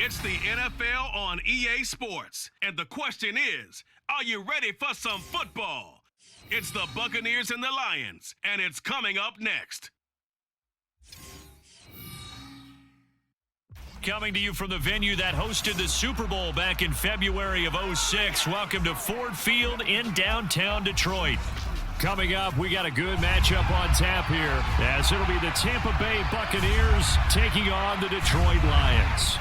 It's the NFL on EA Sports. And the question is, are you ready for some football? It's the Buccaneers and the Lions, and it's coming up next. Coming to you from the venue that hosted the Super Bowl back in February of '06. Welcome to Ford Field in downtown Detroit. Coming up, we got a good matchup on tap here, as it'll be the Tampa Bay Buccaneers taking on the Detroit Lions.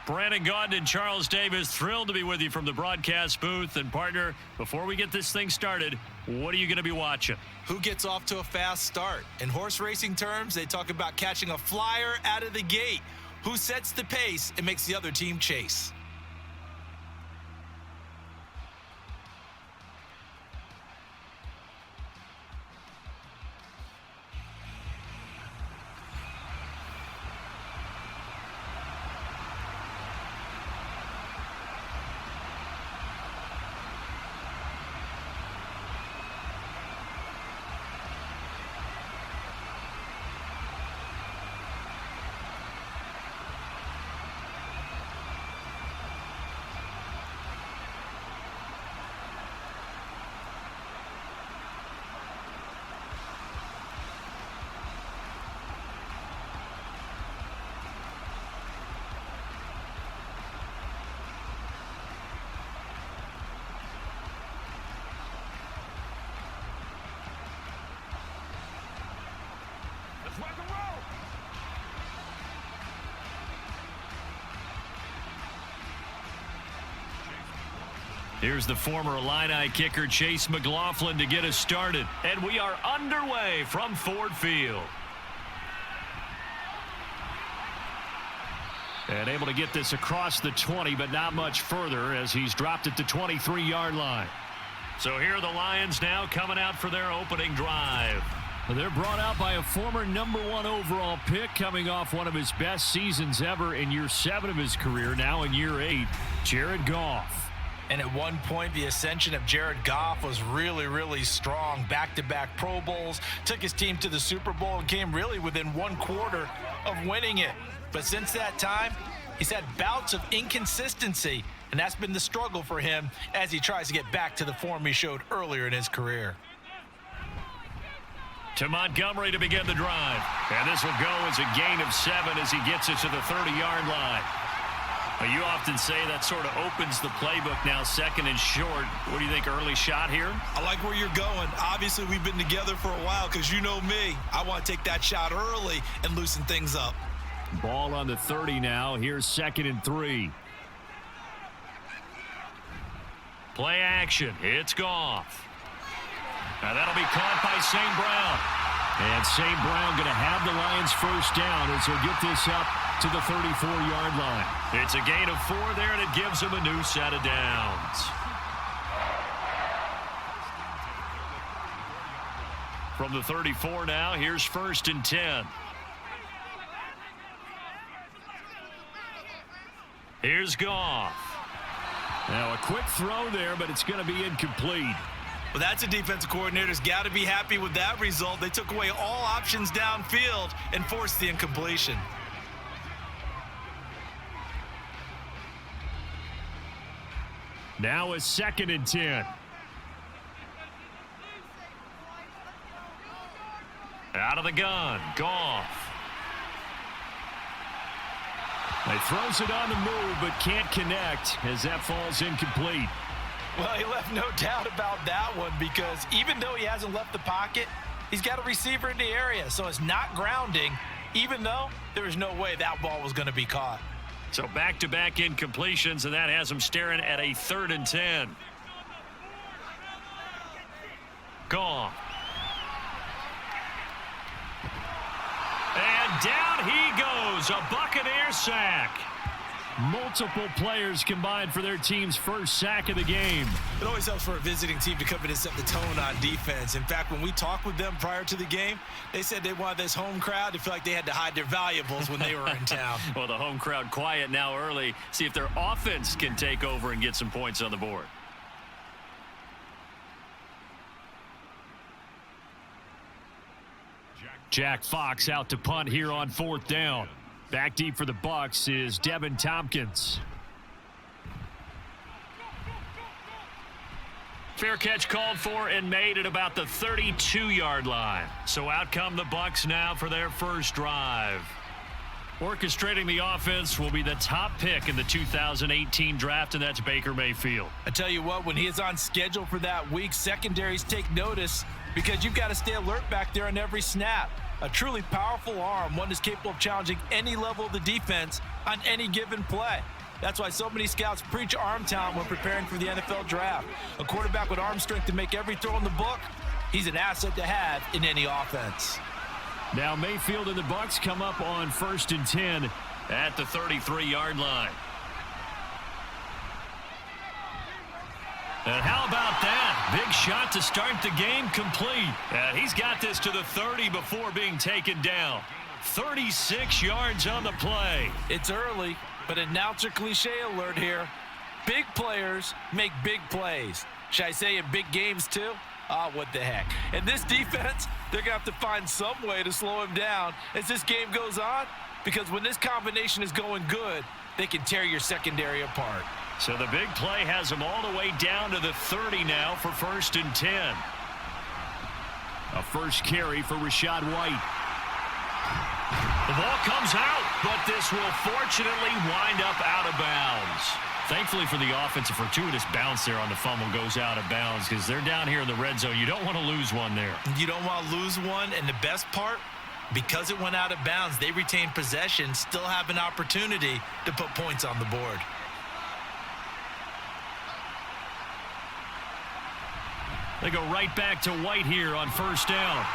Brandon Gaudin and Charles Davis, thrilled to be with you from the broadcast booth. And partner, before we get this thing started, what are you going to be watching? Who gets off to a fast start? In horse racing terms, they talk about catching a flyer out of the gate. Who sets the pace and makes the other team chase? Here's the former Illini kicker Chase McLaughlin to get us started. And we are underway from Ford Field. And able to get this across the 20, but not much further as he's dropped it to 23-yard line. So here are the Lions now coming out for their opening drive. They're brought out by a former #1 overall pick coming off one of his best seasons ever in year 7 of his career, now in year 8, Jared Goff. And at one point, the ascension of Jared Goff was really strong. Back-to-back Pro Bowls, took his team to the Super Bowl and came really within 1/4 of winning it. But since that time, he's had bouts of inconsistency, and that's been the struggle for him as he tries to get back to the form he showed earlier in his career. To Montgomery to begin the drive. And this will go as a gain of 7 as he gets it to the 30-yard line. Well, you often say that sort of opens the playbook now, second and short. What do you think, early shot here? I like where you're going. Obviously, we've been together for a while because you know me. I want to take that shot early and loosen things up. Ball on the 30 now. Here's 2nd and 3. Play action. It's Goff. Now that'll be caught by St. Brown. And St. Brown going to have the Lions first down as he'll get this up to the 34-yard line. It's a gain of 4 there, and it gives him a new set of downs. From the 34 now, here's 1st and 10. Here's Goff. Now a quick throw there, but it's going to be incomplete. Well, that's a defensive coordinator's got to be happy with that result. They took away all options downfield and forced the incompletion. Now a 2nd and 10. Out of the gun, Goff. He throws it on the move, but can't connect as that falls incomplete. Well, he left no doubt about that one because even though he hasn't left the pocket, he's got a receiver in the area, so it's not grounding, even though there was no way that ball was going to be caught. So back-to-back incompletions, and that has him staring at a 3rd and 10. Goff. And down he goes, a Buccaneer sack. Multiple players combined for their team's first sack of the game. It always helps for a visiting team to come in and set the tone on defense. In fact, when we talked with them prior to the game, they said they wanted this home crowd to feel like they had to hide their valuables when they were in town. Well, the home crowd quiet now early. See if their offense can take over and get some points on the board. Jack Fox out to punt here on 4th down. Back deep for the Bucs is Devin Tompkins. Fair catch called for and made at about the 32-yard line. So out come the Bucs now for their first drive. Orchestrating the offense will be the top pick in the 2018 draft, and that's Baker Mayfield. I tell you what, when he is on schedule for that week, secondaries take notice because you've got to stay alert back there on every snap. A truly powerful arm, one that's capable of challenging any level of the defense on any given play. That's why so many scouts preach arm talent when preparing for the NFL draft. A quarterback with arm strength to make every throw in the book, he's an asset to have in any offense. Now Mayfield and the Bucs come up on 1st and 10 at the 33-yard line. And how about that? Big shot to start the game, complete. And he's got this to the 30 before being taken down. 36 yards on the play. It's early, but announcer cliche alert here. Big players make big plays. Should I say in big games too? What the heck. And this defense, they're going to have to find some way to slow him down as this game goes on, because when this combination is going good, they can tear your secondary apart. So the big play has him all the way down to the 30 now for 1st and 10. A first carry for Rachaad White. The ball comes out, but this will fortunately wind up out of bounds. Thankfully for the offense, a fortuitous bounce there on the fumble goes out of bounds because they're down here in the red zone. You don't want to lose one there. You don't want to lose one, and the best part, because it went out of bounds, they retain possession, still have an opportunity to put points on the board. They go right back to White here on 1st down.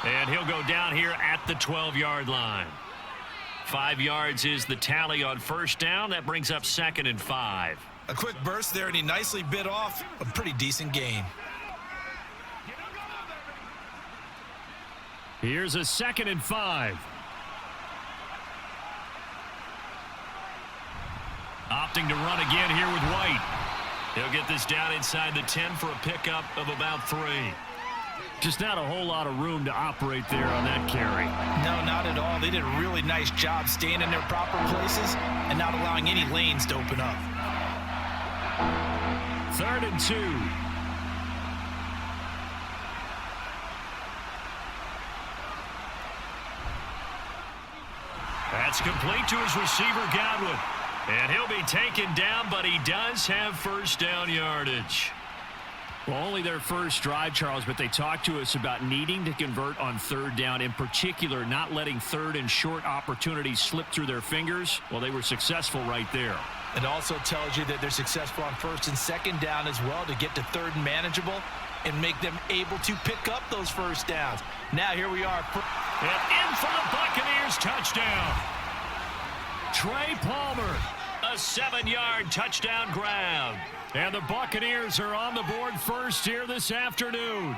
And he'll go down here at the 12-yard line. 5 yards is the tally on 1st down. That brings up 2nd and 5. A quick burst there, and he nicely bit off a pretty decent gain. Here's a 2nd and 5. Opting to run again here with White. He'll get this down inside the 10 for a pickup of about 3. Just not a whole lot of room to operate there on that carry. No, not at all. They did a really nice job staying in their proper places and not allowing any lanes to open up. 3rd and 2. That's complete to his receiver, Godwin. And he'll be taken down, but he does have 1st down yardage. Well, only their first drive, Charles, but they talked to us about needing to convert on 3rd down, in particular not letting 3rd and short opportunities slip through their fingers. Well, they were successful right there. It also tells you that they're successful on 1st and 2nd down as well to get to 3rd and manageable and make them able to pick up those 1st downs. Now here we are. And in for the Buccaneers, touchdown. Trey Palmer, a 7-yard touchdown grab. And the Buccaneers are on the board first here this afternoon.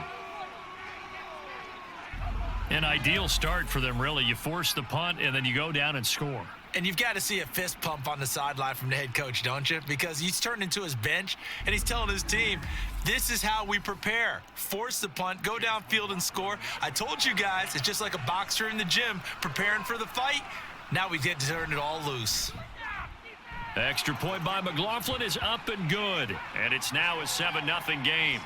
An ideal start for them, really. You force the punt, and then you go down and score. And you've got to see a fist pump on the sideline from the head coach, don't you? Because he's turned into his bench, and he's telling his team, this is how we prepare. Force the punt, go downfield and score. I told you guys, it's just like a boxer in the gym preparing for the fight. Now we get to turn it all loose. Extra point by McLaughlin is up and good. And it's now a 7-0 game.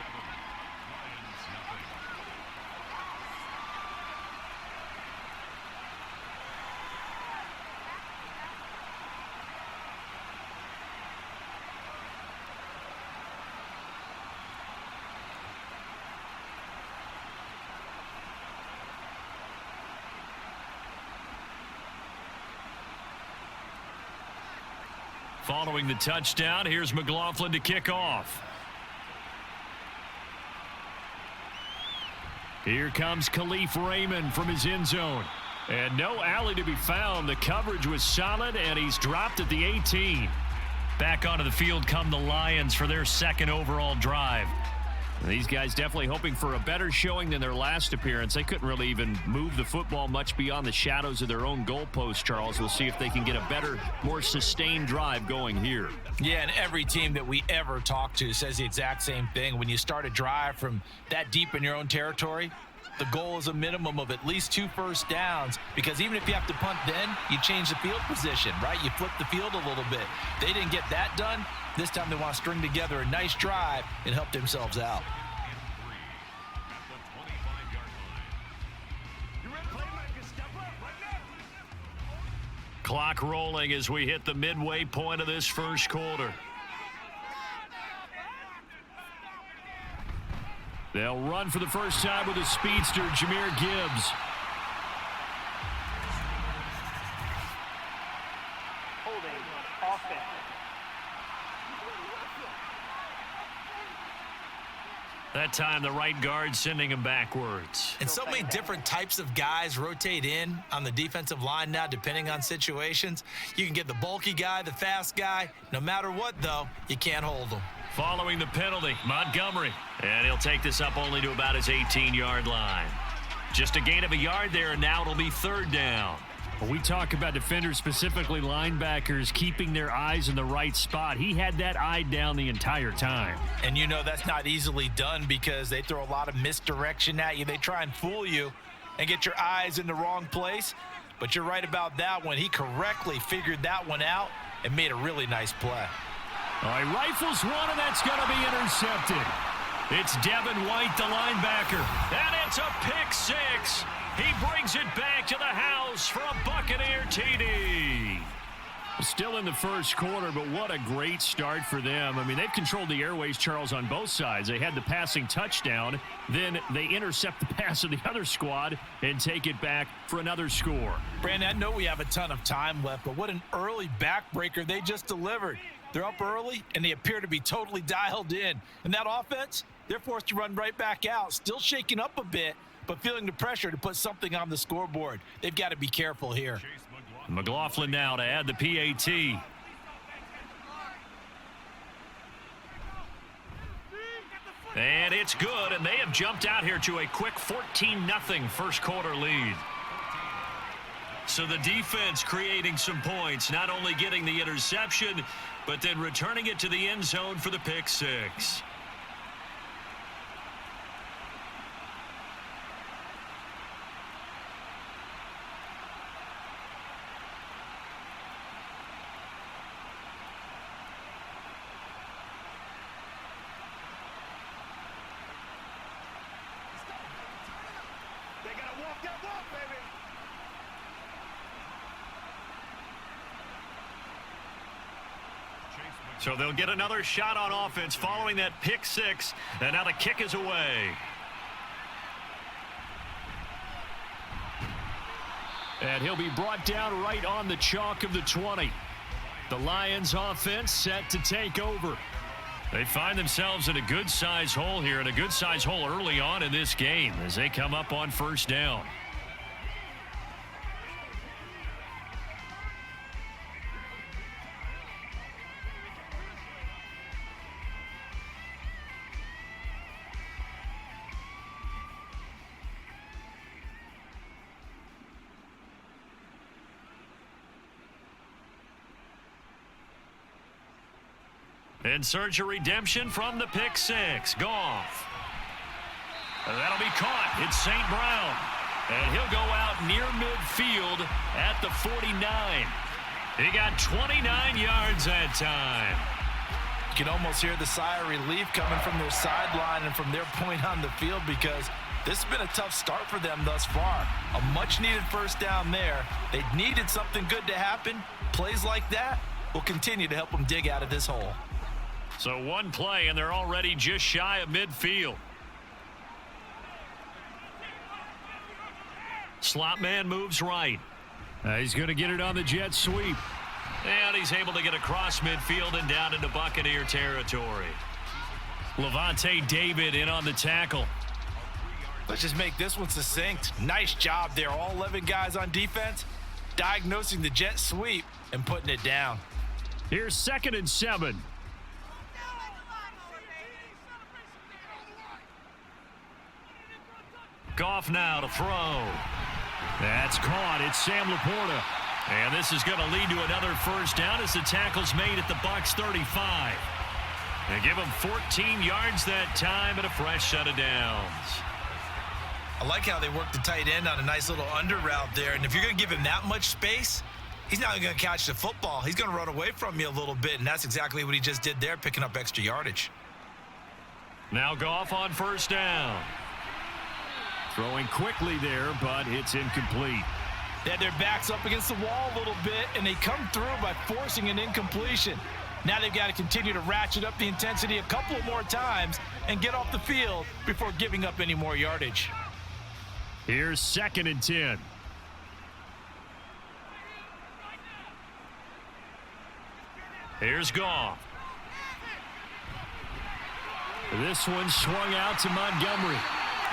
Following the touchdown, here's McLaughlin to kick off. Here comes Khalif Raymond from his end zone. And no alley to be found. The coverage was solid, and he's dropped at the 18. Back onto the field come the Lions for their 2nd overall drive. These guys definitely hoping for a better showing than their last appearance. They couldn't really even move the football much beyond the shadows of their own goalpost, Charles. We'll see if they can get a better, more sustained drive going here. Yeah, and every team that we ever talk to says the exact same thing. When you start a drive from that deep in your own territory, The goal is a minimum of at least 2 first downs, because even if you have to punt then, you change the field position, right? You flip the field a little bit. They didn't get that done. This time they want to string together a nice drive and help themselves out. Clock rolling as we hit the midway point of this first quarter. They'll run for the first time with a speedster, Jahmyr Gibbs. Holding offense. That time the right guard sending him backwards. And so many different types of guys rotate in on the defensive line now, depending on situations. You can get the bulky guy, the fast guy. No matter what, though, you can't hold them. Following the penalty, Montgomery. And he'll take this up only to about his 18-yard line. Just a gain of a yard there, and now it'll be third down. When we talk about defenders, specifically linebackers, keeping their eyes in the right spot, he had that eye down the entire time. And you know that's not easily done because they throw a lot of misdirection at you. They try and fool you and get your eyes in the wrong place. But you're right about that one. He correctly figured that one out and made a really nice play. All right, rifles one, and that's going to be intercepted. It's Devin White, the linebacker. And it's a pick six. He brings it back to the house for a Buccaneer TD. Still in the first quarter, but what a great start for them. I mean, they've controlled the airways, Charles, on both sides. They had the passing touchdown. Then they intercept the pass of the other squad and take it back for another score. Brandon, I know we have a ton of time left, but what an early backbreaker they just delivered. They're up early, and they appear to be totally dialed in. And that offense, they're forced to run right back out, still shaking up a bit, but feeling the pressure to put something on the scoreboard. They've got to be careful here. McLaughlin now to add the PAT. And it's good, and they have jumped out here to a quick 14-0 first quarter lead. So the defense creating some points, not only getting the interception, but then returning it to the end zone for the pick six. So they'll get another shot on offense following that pick six, and now the kick is away. And he'll be brought down right on the chalk of the 20. The Lions offense set to take over. They find themselves in a good-size hole here, and a good-size hole early on in this game as they come up on first down. In search of redemption from the pick six. Goff. And that'll be caught. It's St. Brown. And he'll go out near midfield at the 49. He got 29 yards that time. You can almost hear the sigh of relief coming from their sideline and from their point on the field, because this has been a tough start for them thus far. A much-needed first down there. They needed something good to happen. Plays like that will continue to help them dig out of this hole. So one play, and they're already just shy of midfield. Slot man moves right. He's going to get it on the jet sweep. And he's able to get across midfield and down into Buccaneer territory. Levante David in on the tackle. Let's just make this one succinct. Nice job there. All 11 guys on defense diagnosing the jet sweep and putting it down. Here's 2nd and 7. Goff now to throw. That's caught. It's Sam Laporta. And this is going to lead to another first down as the tackle's made at the Bucs 35. They give him 14 yards that time and a fresh set of downs. I like how they work the tight end on a nice little under route there. And if you're going to give him that much space, he's not going to catch the football. He's going to run away from you a little bit, and that's exactly what he just did there, picking up extra yardage. Now Goff on first down. Throwing quickly there, but it's incomplete. They had their backs up against the wall a little bit, and they come through by forcing an incompletion. Now they've got to continue to ratchet up the intensity a couple of more times and get off the field before giving up any more yardage. Here's 2nd and 10. Here's Goff. This one swung out to Montgomery.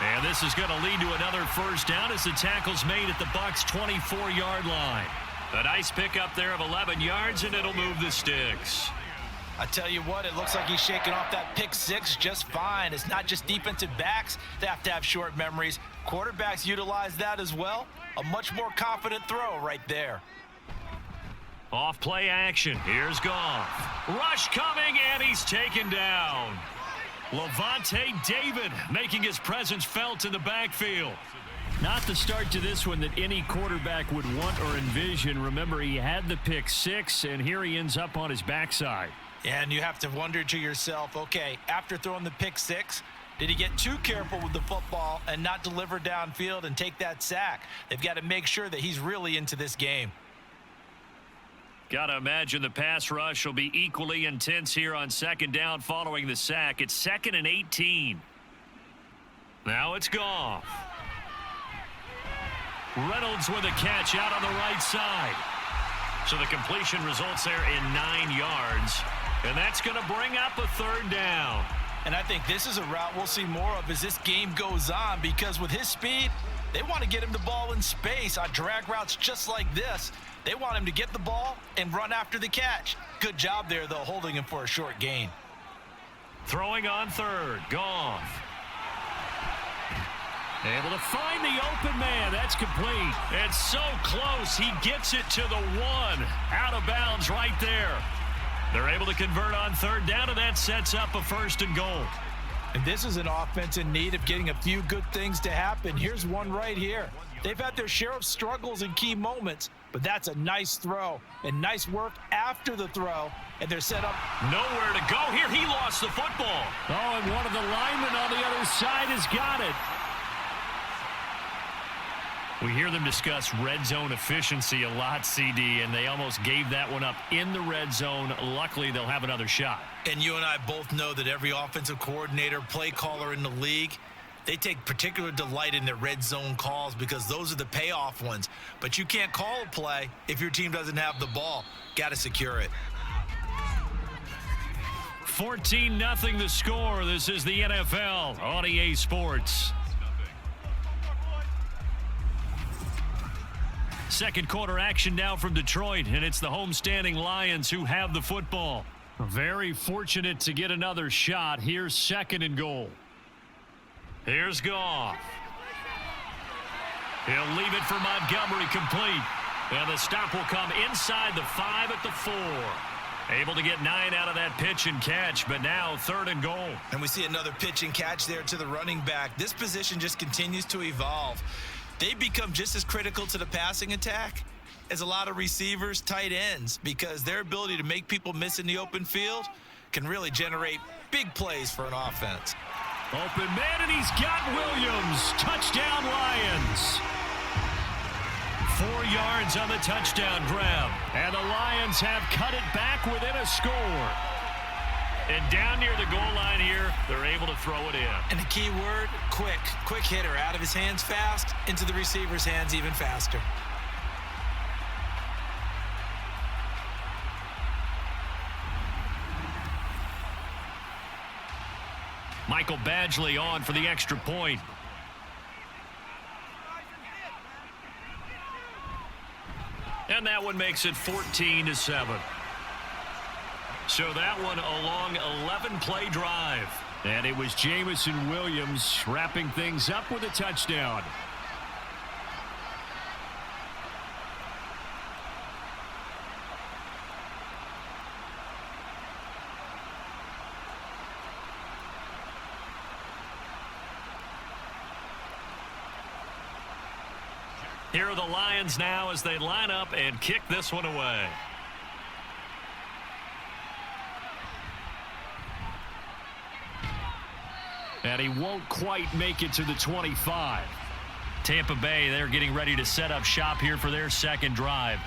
And this is going to lead to another first down as the tackle's made at the Bucs' 24-yard line. A nice pickup there of 11 yards, and it'll move the sticks. I tell you what, it looks like he's shaking off that pick six just fine. It's not just defensive backs that have to have short memories. Quarterbacks utilize that as well. A much more confident throw right there. Off play action. Here's Goff. Rush coming, and he's taken down. Levante David making his presence felt in the backfield. Not the start to this one that any quarterback would want or envision. Remember, he had the pick six, and here he ends up on his backside. And you have to wonder to yourself, okay, after throwing the pick six, did he get too careful with the football and not deliver downfield and take that sack? They've got to make sure that he's really into this game. Got to imagine the pass rush will be equally intense here on 2nd down following the sack. It's 2nd and 18. Now it's Goff. Reynolds with a catch out on the right side. So the completion results there in 9 yards. And that's going to bring up a 3rd down. And I think this is a route we'll see more of as this game goes on, because with his speed, they want to get him the ball in space on drag routes just like this. They want him to get the ball and run after the catch. Good job there, though, holding him for a short gain. Throwing on 3rd. Goff. Able to find the open man. That's complete. It's so close. He gets it to the 1. Out of bounds right there. They're able to convert on 3rd down, and that sets up a 1st and goal. And this is an offense in need of getting a few good things to happen. Here's one right here. They've had their share of struggles in key moments, but that's a nice throw and nice work after the throw, and they're set up. Nowhere to go here. He lost the football. Oh, and one of the linemen on the other side has got it. We hear them discuss red zone efficiency a lot, CD, and they almost gave that one up in the red zone. Luckily, they'll have another shot. And you and I both know that every offensive coordinator, play caller in the league, they take particular delight in their red zone calls because those are the payoff ones. But you can't call a play if your team doesn't have the ball. Got to secure it. 14-0 the score. This is the NFL on EA Sports. Second quarter action now from Detroit, and it's the homestanding Lions who have the football. Very fortunate to get another shot. Here's 2nd and goal. Here's Goff. He'll leave it for Montgomery complete. And the stop will come inside the 5 at the 4. Able to get 9 out of that pitch and catch, but now 3rd and goal. And we see another pitch and catch there to the running back. This position just continues to evolve. They become just as critical to the passing attack as a lot of receivers, tight ends, because their ability to make people miss in the open field can really generate big plays for an offense. Open man, and he's got Williams. Touchdown, Lions. 4 yards on the touchdown grab. And the Lions have cut it back within a score. And down near the goal line here, they're able to throw it in. And the key word, quick. Quick hitter. Out of his hands fast, into the receiver's hands even faster. Michael Badgley on for the extra point. And that one makes it 14-7. So that one a long 11-play drive. And it was Jamison Williams wrapping things up with a touchdown. Here are the Lions now as they line up and kick this one away. And he won't quite make it to the 25. Tampa Bay, they're getting ready to set up shop here for their second drive.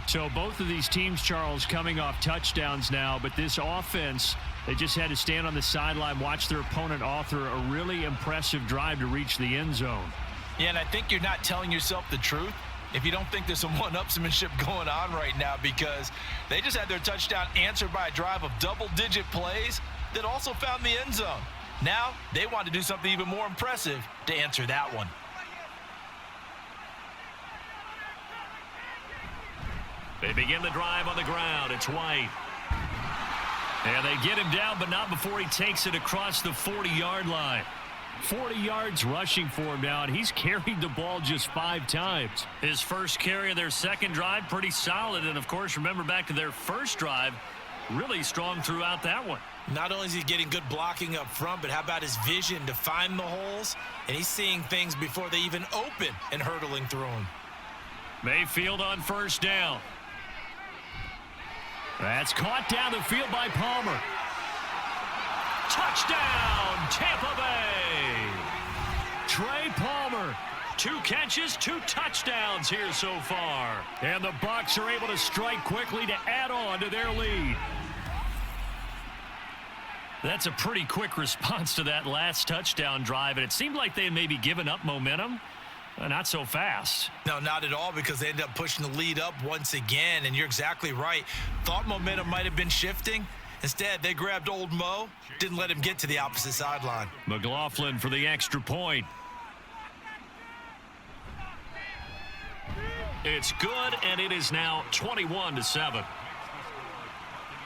So both of these teams, Charles, coming off touchdowns now, but this offense, they just had to stand on the sideline, watch their opponent author a really impressive drive to reach the end zone. Yeah, and I think you're not telling yourself the truth if you don't think there's some one-upsmanship going on right now, because they just had their touchdown answered by a drive of double-digit plays that also found the end zone. Now they want to do something even more impressive to answer that one. They begin the drive on the ground. It's White. And they get him down, but not before he takes it across the 40-yard line. 40 yards rushing for him now, and he's carried the ball just 5 times. His first carry of their second drive, pretty solid. And, of course, remember back to their first drive, really strong throughout that one. Not only is he getting good blocking up front, but how about his vision to find the holes? And he's seeing things before they even open and hurtling through them. Mayfield on first down. That's caught down the field by Palmer. Touchdown, Tampa Bay. Trey Palmer. 2 catches, 2 touchdowns here so far. And the Bucs are able to strike quickly to add on to their lead. That's a pretty quick response to that last touchdown drive, and it seemed like they had maybe given up momentum. Not so fast. No, not at all, because they ended up pushing the lead up once again, and you're exactly right. Thought momentum might have been shifting. Instead, they grabbed old Mo, didn't let him get to the opposite sideline. McLaughlin for the extra point. It's good, and it is now 21-7.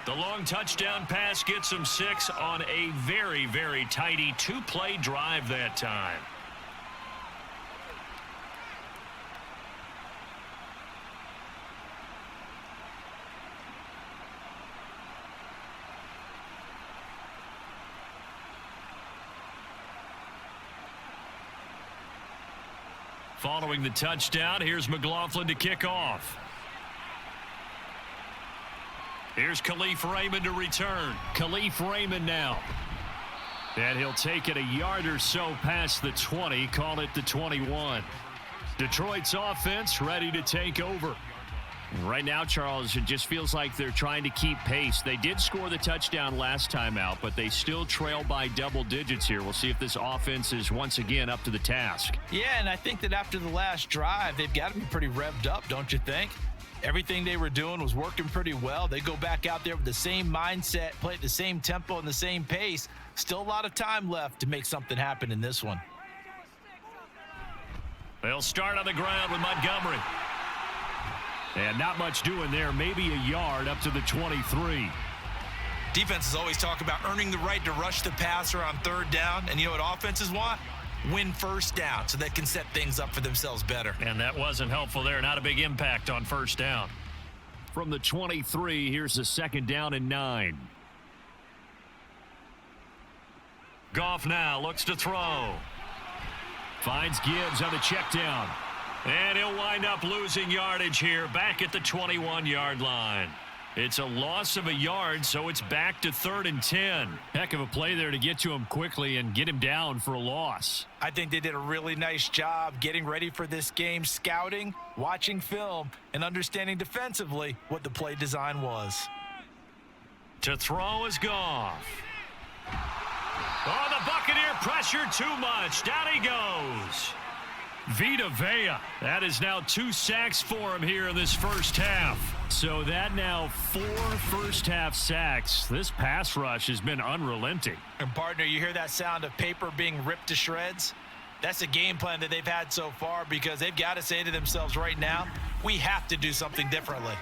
The long touchdown pass gets them 6 on a very, very tidy 2-play drive that time. Following the touchdown, here's McLaughlin to kick off. Here's Khalif Raymond to return. Khalif Raymond now. And he'll take it a yard or so past the 20, call it the 21. Detroit's offense ready to take over. Right now, Charles, it just feels like they're trying to keep pace. They did score the touchdown last time out, but they still trail by double digits here. We'll see if this offense is once again up to the task. Yeah, and I think that after the last drive, they've got to be pretty revved up, don't you think? Everything they were doing was working pretty well. They go back out there with the same mindset, play at the same tempo and the same pace. Still a lot of time left to make something happen in this one. They'll start on the ground with Montgomery. And not much doing there, maybe a yard up to the 23. Defenses always talk about earning the right to rush the passer on third down. And you know what offenses want? Win first down so they can set things up for themselves better. And that wasn't helpful there. Not a big impact on first down. From the 23, here's the 2nd down and 9. Goff now looks to throw. Finds Gibbs on the check down. And he'll wind up losing yardage here back at the 21-yard line. It's a loss of a yard, so it's back to 3rd and 10. Heck of a play there to get to him quickly and get him down for a loss. I think they did a really nice job getting ready for this game, scouting, watching film, and understanding defensively what the play design was. To throw is Goff. Oh, the Buccaneer pressure too much. Down he goes. Vita Vea. That is now 2 sacks for him here in this first half. So that now 4 first-half sacks. This pass rush has been unrelenting. And, partner, you hear that sound of paper being ripped to shreds? That's a game plan that they've had so far, because they've got to say to themselves right now, we have to do something differently.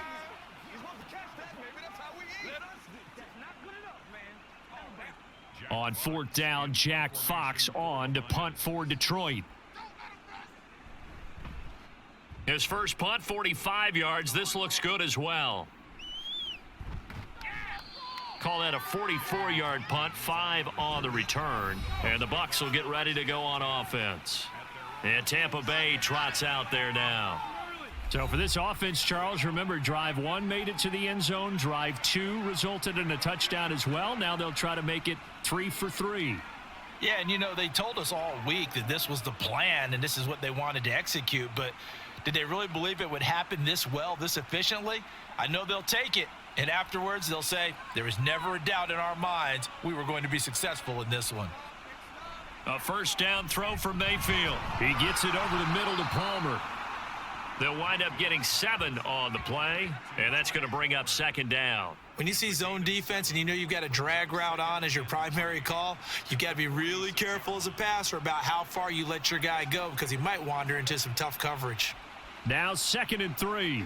On 4th down, Jack Fox on to punt for Detroit. His first punt, 45 yards. This looks good as well. Call that a 44-yard punt, 5 on the return. And the Bucs will get ready to go on offense. And Tampa Bay trots out there now. So for this offense, Charles, remember, drive 1 made it to the end zone. Drive 2 resulted in a touchdown as well. Now they'll try to make it 3 for 3. Yeah, and, they told us all week that this was the plan and this is what they wanted to execute. But did they really believe it would happen this well, this efficiently? I know they'll take it. And afterwards, they'll say, there was never a doubt in our minds we were going to be successful in this one. A first down throw for Mayfield. He gets it over the middle to Palmer. They'll wind up getting 7 on the play, and that's going to bring up second down. When you see zone defense and you've got a drag route on as your primary call, you've got to be really careful as a passer about how far you let your guy go because he might wander into some tough coverage. Now 2nd and 3.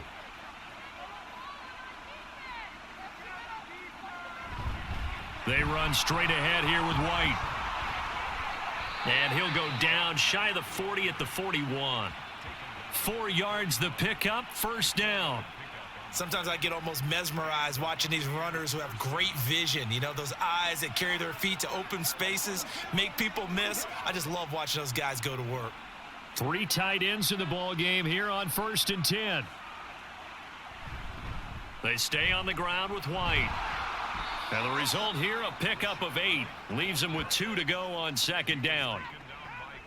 They run straight ahead here with White. And he'll go down shy of the 40 at the 41. 4 yards the pickup, first down. Sometimes I get almost mesmerized watching these runners who have great vision. Those eyes that carry their feet to open spaces, make people miss. I just love watching those guys go to work. 3 tight ends in the ball game here on 1st and 10. They stay on the ground with White. And the result here, a pickup of 8. Leaves them with 2 to go on second down.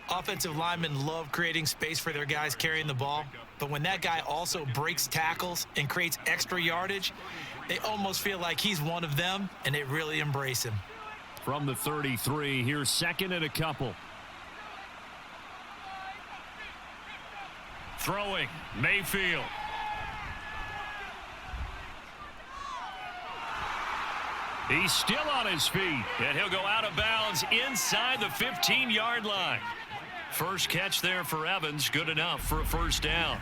Offensive linemen love creating space for their guys carrying the ball, but when that guy also breaks tackles and creates extra yardage, they almost feel like he's one of them, and they really embrace him. From the 33, here's 2nd and a couple. Throwing, Mayfield. He's still on his feet. And he'll go out of bounds inside the 15-yard line. First catch there for Evans, good enough for a first down.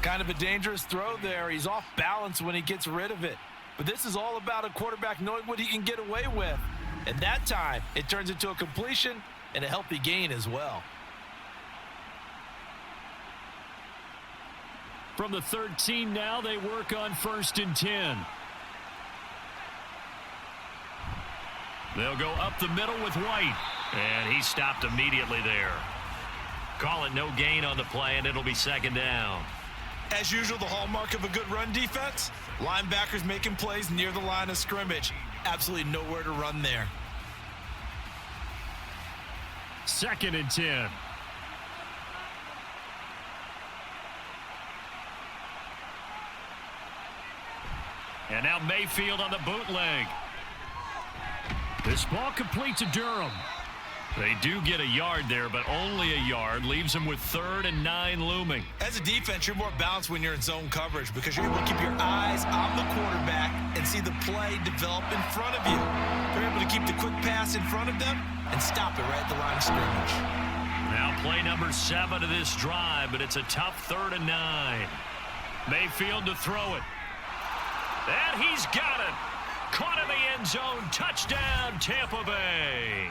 Kind of a dangerous throw there. He's off balance when he gets rid of it. But this is all about a quarterback knowing what he can get away with. And that time, it turns into a completion and a healthy gain as well. From the 13 now, they work on 1st and 10. They'll go up the middle with White. And he stopped immediately there. Call it no gain on the play, and it'll be second down. As usual, the hallmark of a good run defense, linebackers making plays near the line of scrimmage. Absolutely nowhere to run there. 2nd and 10. And now Mayfield on the bootleg. This ball complete to Durham. They do get a yard there, but only a yard. Leaves them with 3rd and 9 looming. As a defense, you're more balanced when you're in zone coverage because you're able to keep your eyes on the quarterback and see the play develop in front of you. They're able to keep the quick pass in front of them and stop it right at the line of scrimmage. Now play number 7 of this drive, but it's a tough 3rd and 9. Mayfield to throw it. And he's got it. Caught in the end zone. Touchdown, Tampa Bay.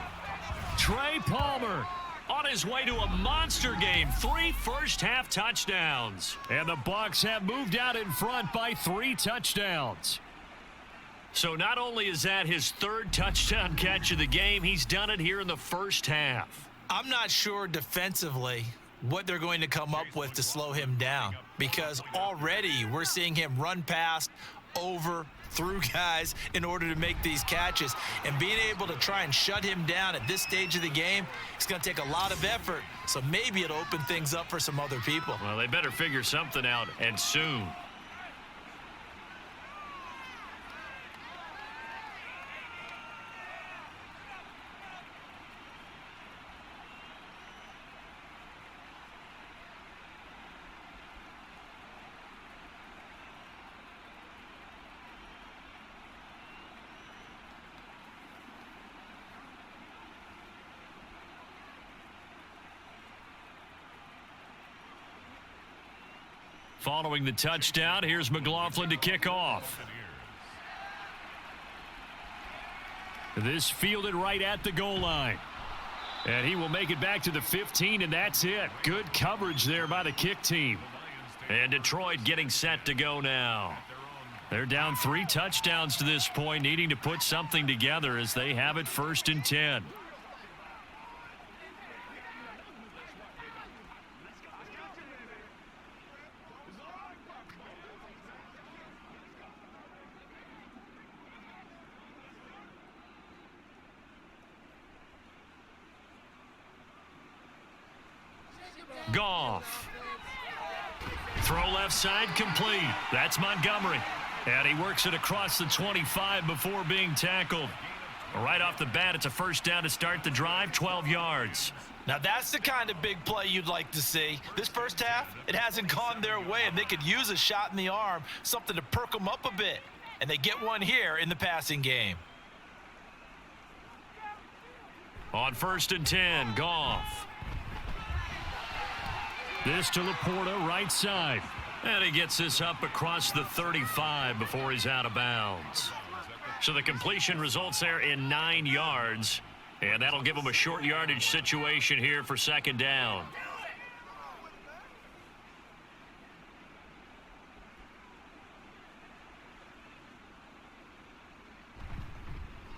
Trey Palmer on his way to a monster game. 3 first-half touchdowns. And the Bucs have moved out in front by 3 touchdowns. So not only is that his 3rd touchdown catch of the game, he's done it here in the first half. I'm not sure defensively what they're going to come up with to slow him down because already we're seeing him run past, over, through guys in order to make these catches. And being able to try and shut him down at this stage of the game, it's going to take a lot of effort. So maybe it'll open things up for some other people. Well, they better figure something out, and soon. Following the touchdown, here's McLaughlin to kick off. This fielded right at the goal line. And he will make it back to the 15, and that's it. Good coverage there by the kick team. And Detroit getting set to go now. They're down 3 touchdowns to this point, needing to put something together as they have it 1st and 10. Goff. Throw left side complete. That's Montgomery. And he works it across the 25 before being tackled. Right off the bat, it's a first down to start the drive, 12 yards. Now that's the kind of big play you'd like to see. This first half, it hasn't gone their way, and they could use a shot in the arm, something to perk them up a bit. And they get one here in the passing game. On 1st and 10, Goff. This to Laporta, right side. And he gets this up across the 35 before he's out of bounds. So the completion results there in 9 yards. And that'll give him a short yardage situation here for second down.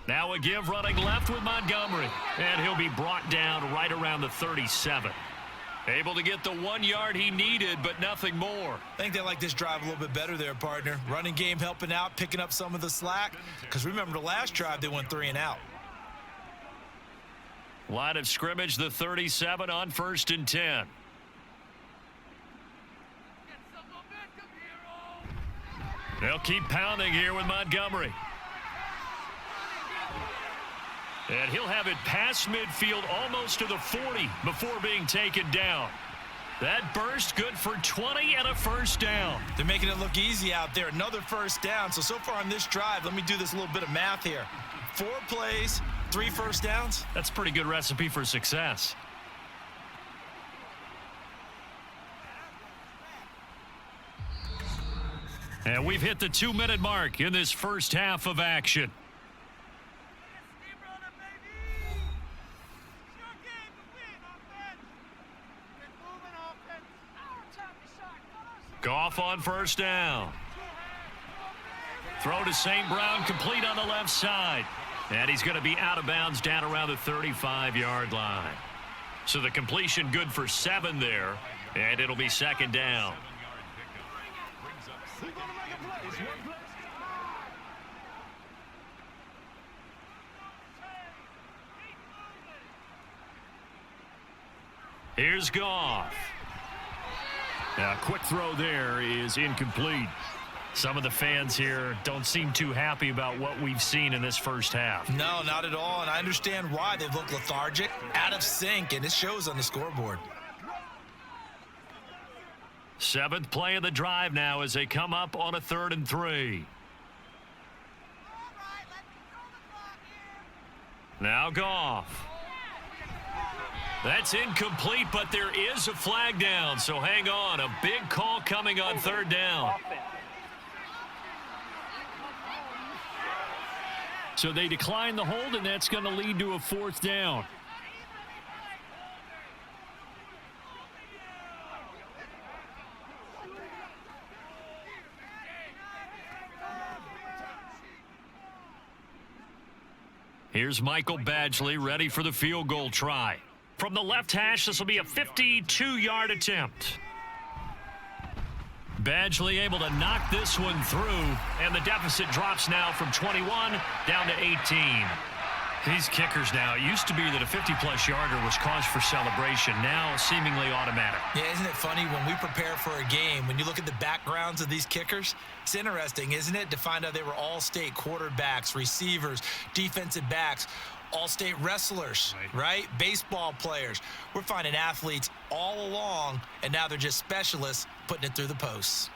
Now a give running left with Montgomery. And he'll be brought down right around the 37. Able to get the 1 yard he needed, but nothing more. I think they like this drive a little bit better there, partner. Running game helping out, picking up some of the slack. Because remember the last drive, they went 3 and out. Line of scrimmage, the 37 on 1st and 10. They'll keep pounding here with Montgomery. And he'll have it past midfield almost to the 40 before being taken down. That burst good for 20 and a first down. They're making it look easy out there. Another first down. So far on this drive, let me do this little bit of math here. 4 plays, 3 first downs. That's a pretty good recipe for success. And we've hit the 2-minute mark in this first half of action. Goff on first down. Throw to St. Brown, complete on the left side. And he's going to be out of bounds down around the 35-yard line. So the completion good for 7 there, and it'll be second down. Here's Goff. Now, a quick throw there is incomplete. Some of the fans here don't seem too happy about what we've seen in this first half. No, not at all, and I understand why. They've looked lethargic, out of sync, and it shows on the scoreboard. 7th play of the drive now as they come up on a 3rd and 3. Now Goff. That's incomplete, but there is a flag down, so hang on. A big call coming on 3rd down. So they decline the hold, and that's going to lead to a 4th down. Here's Michael Badgley ready for the field goal try. From the left hash, this will be a 52-yard attempt. Badgley able to knock this one through, and the deficit drops now from 21 down to 18. These kickers now, it used to be that a 50-plus yarder was cause for celebration, now seemingly automatic. Yeah, isn't it funny when we prepare for a game, when you look at the backgrounds of these kickers, it's interesting, isn't it, to find out they were all-state quarterbacks, receivers, defensive backs, all-state wrestlers, right? Baseball players. We're finding athletes all along, and now they're just specialists putting it through the posts.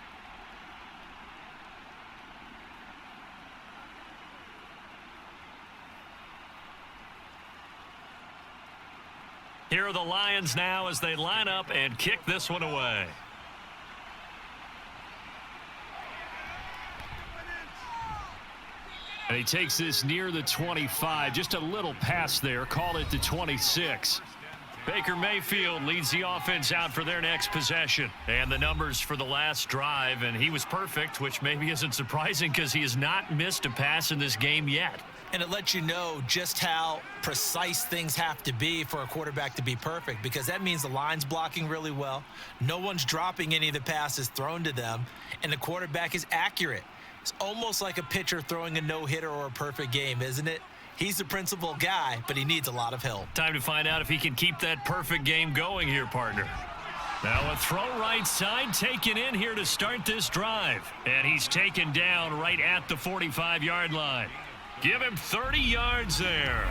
Here are the Lions now as they line up and kick this one away. And he takes this near the 25. Just a little pass there. Call it the 26. Baker Mayfield leads the offense out for their next possession. And the numbers for the last drive, and he was perfect, which maybe isn't surprising because he has not missed a pass in this game yet. And it lets you know just how precise things have to be for a quarterback to be perfect, because that means the line's blocking really well. No one's dropping any of the passes thrown to them, and the quarterback is accurate. It's almost like a pitcher throwing a no-hitter or a perfect game, isn't it? He's the principal guy, but he needs a lot of help. Time to find out if he can keep that perfect game going here, partner. Now a throw right side taken in here to start this drive. And he's taken down right at the 45-yard line. Give him 30 yards there.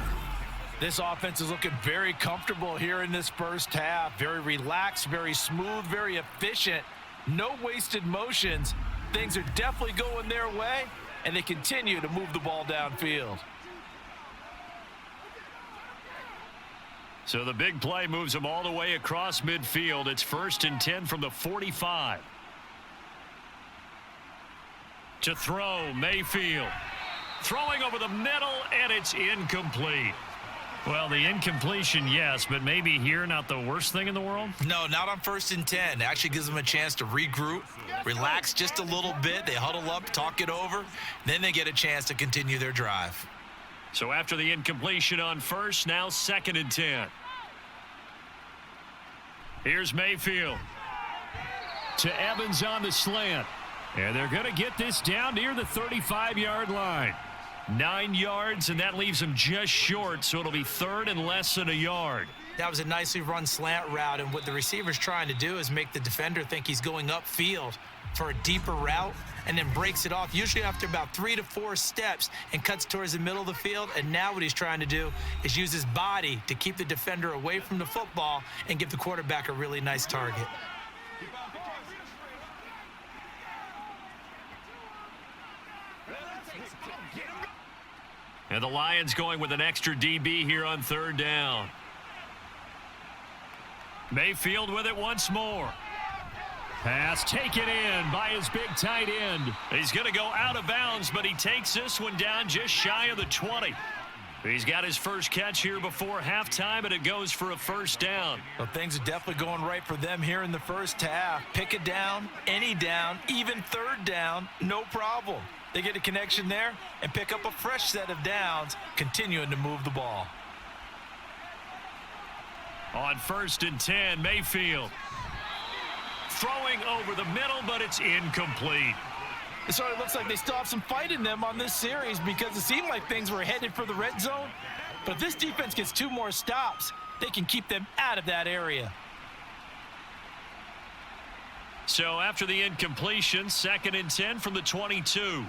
This offense is looking very comfortable here in this first half. Very relaxed, very smooth, very efficient. No wasted motions. Things are definitely going their way, and they continue to move the ball downfield. So the big play moves them all the way across midfield. It's 1st and 10 from the 45. To throw, Mayfield. Throwing over the middle, and it's incomplete. Well, the incompletion, yes, but maybe here not the worst thing in the world? No, not on 1st and 10. It actually gives them a chance to regroup, relax just a little bit. They huddle up, talk it over. Then they get a chance to continue their drive. So after the incompletion on 1st, now 2nd and 10. Here's Mayfield. To Evans on the slant. And they're going to get this down near the 35-yard line. 9 yards, and that leaves them just short, so it'll be 3rd and less than a yard. That was a nicely run slant route, and what the receiver's trying to do is make the defender think he's going upfield for a deeper route, and then breaks it off, usually after about 3 to 4 steps, and cuts towards the middle of the field. And now what he's trying to do is use his body to keep the defender away from the football and give the quarterback a really nice target. And the Lions going with an extra DB here on 3rd down. Mayfield with it once more. Pass taken in by his big tight end. He's going to go out of bounds, but he takes this one down just shy of the 20. He's got his first catch here before halftime, and it goes for a 1st down. Well, things are definitely going right for them here in the first half. Pick it down, any down, even 3rd down, no problem. They get a connection there and pick up a fresh set of downs, continuing to move the ball. On 1st and 10, Mayfield. Throwing over the middle, but it's incomplete. It sort of looks like they still have some fight in them on this series because it seemed like things were headed for the red zone. But if this defense gets 2 more stops, they can keep them out of that area. So after the incompletion, 2nd and 10 from the 22.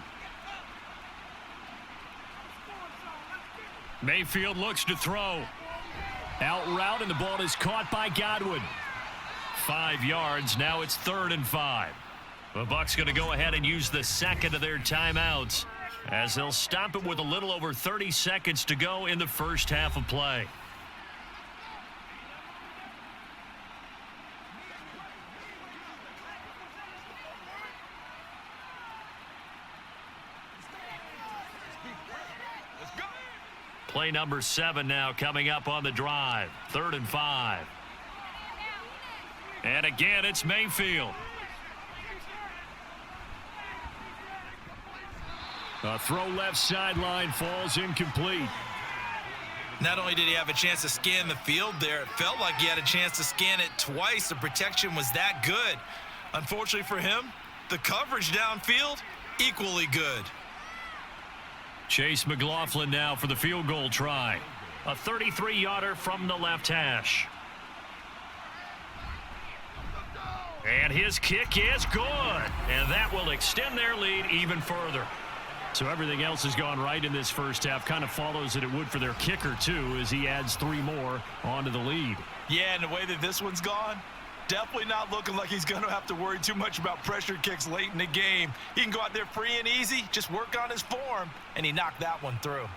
Mayfield looks to throw. Out route, and the ball is caught by Godwin. 5 yards. Now it's 3rd and 5. The Bucs going to go ahead and use the 2nd of their timeouts as they'll stop it with a little over 30 seconds to go in the first half of play. Play number 7 now coming up on the drive. 3rd and 5. And again, it's Mayfield. A throw left sideline falls incomplete. Not only did he have a chance to scan the field there, it felt like he had a chance to scan it twice. The protection was that good. Unfortunately for him, the coverage downfield, equally good. Chase McLaughlin now for the field goal try. A 33-yarder from the left hash. And his kick is good. And that will extend their lead even further. So everything else has gone right in this first half. Kind of follows that it would for their kicker, too, as he adds 3 more onto the lead. Yeah, and the way that this one's gone, definitely not looking like he's going to have to worry too much about pressure kicks late in the game. He can go out there free and easy, just work on his form, and he knocked that one through.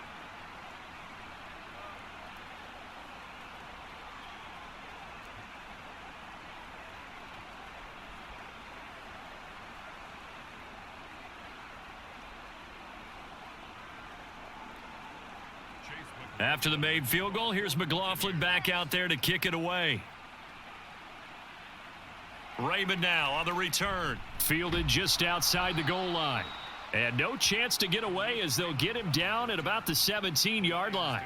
After the made field goal, here's McLaughlin back out there to kick it away. Raymond now on the return. Fielded just outside the goal line. And no chance to get away as they'll get him down at about the 17-yard line.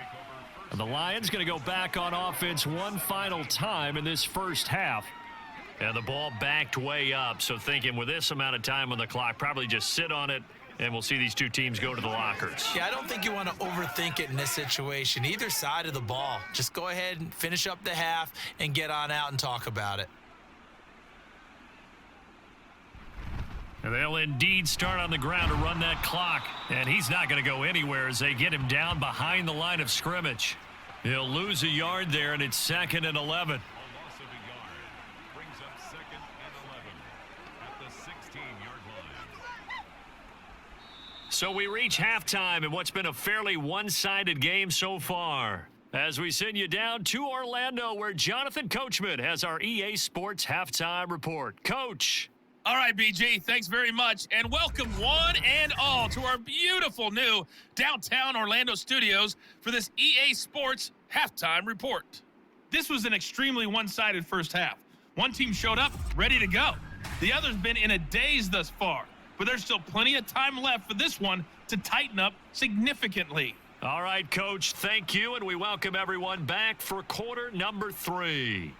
And the Lions going to go back on offense one final time in this first half. And the ball backed way up. So thinking with this amount of time on the clock, probably just sit on it. And we'll see these two teams go to the lockers. Yeah, I don't think you want to overthink it in this situation. Either side of the ball. Just go ahead and finish up the half and get on out and talk about it. And they'll indeed start on the ground to run that clock. And he's not going to go anywhere as they get him down behind the line of scrimmage. He'll lose a yard there, and it's 2nd and 11. A loss of a yard brings up 2nd and 11 at the 16-yard line. So we reach halftime in what's been a fairly one-sided game so far. As we send you down to Orlando, where Jonathan Coachman has our EA Sports Halftime Report. Coach. All right, BG, thanks very much, and welcome one and all to our beautiful new downtown Orlando studios for this EA Sports Halftime Report. This was an extremely one-sided first half. One team showed up, ready to go. The other's been in a daze thus far, but there's still plenty of time left for this one to tighten up significantly. All right, Coach, thank you, and we welcome everyone back for quarter number 3.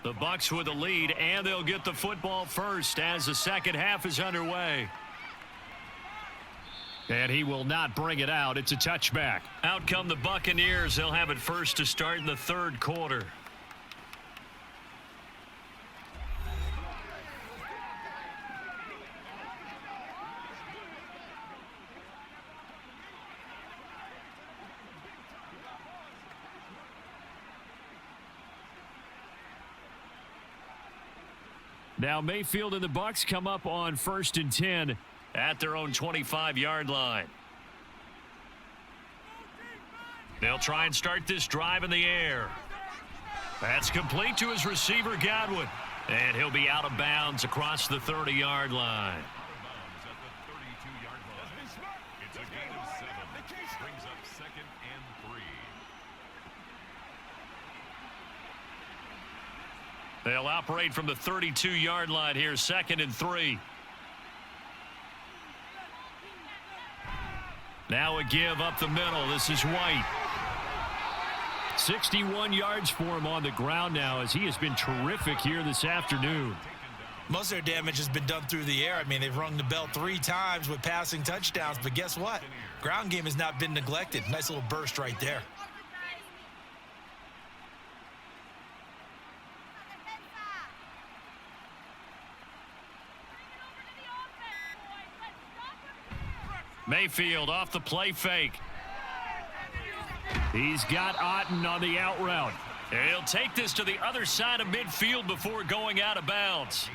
The Bucs with the lead, and they'll get the football first as the second half is underway. And he will not bring it out. It's a touchback. Out come the Buccaneers. They'll have it first to start in the third quarter. Now Mayfield and the Bucs come up on 1st and 10 at their own 25-yard line. They'll try and start this drive in the air. That's complete to his receiver, Godwin. And he'll be out of bounds across the 30-yard line. It's a gain of 7. Brings up 2nd and 3. They'll operate from the 32-yard line here, 2nd and 3. Now a give up the middle. This is White. 61 yards for him on the ground now as he has been terrific here this afternoon. Most of their damage has been done through the air. I mean, they've rung the bell 3 times with passing touchdowns, but guess what? Ground game has not been neglected. Nice little burst right there. Mayfield off the play fake. He's got Otten on the out route. He'll take this to the other side of midfield before going out of bounds.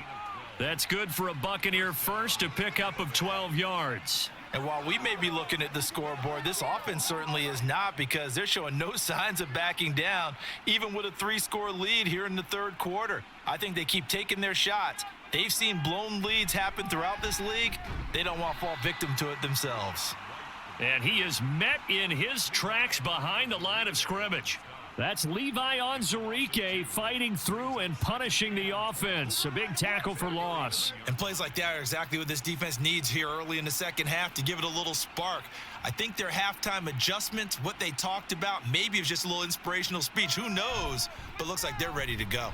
That's good for a Buccaneer first, a pickup of 12 yards. And while we may be looking at the scoreboard, this offense certainly is not, because they're showing no signs of backing down, even with a 3-score lead here in the third quarter. I think they keep taking their shots. They've seen blown leads happen throughout this league. They don't want to fall victim to it themselves. And he is met in his tracks behind the line of scrimmage. That's Levi Onwuzurike fighting through and punishing the offense. A big tackle for loss. And plays like that are exactly what this defense needs here early in the second half to give it a little spark. I think their halftime adjustments, what they talked about, maybe it was just a little inspirational speech. Who knows? But looks like they're ready to go.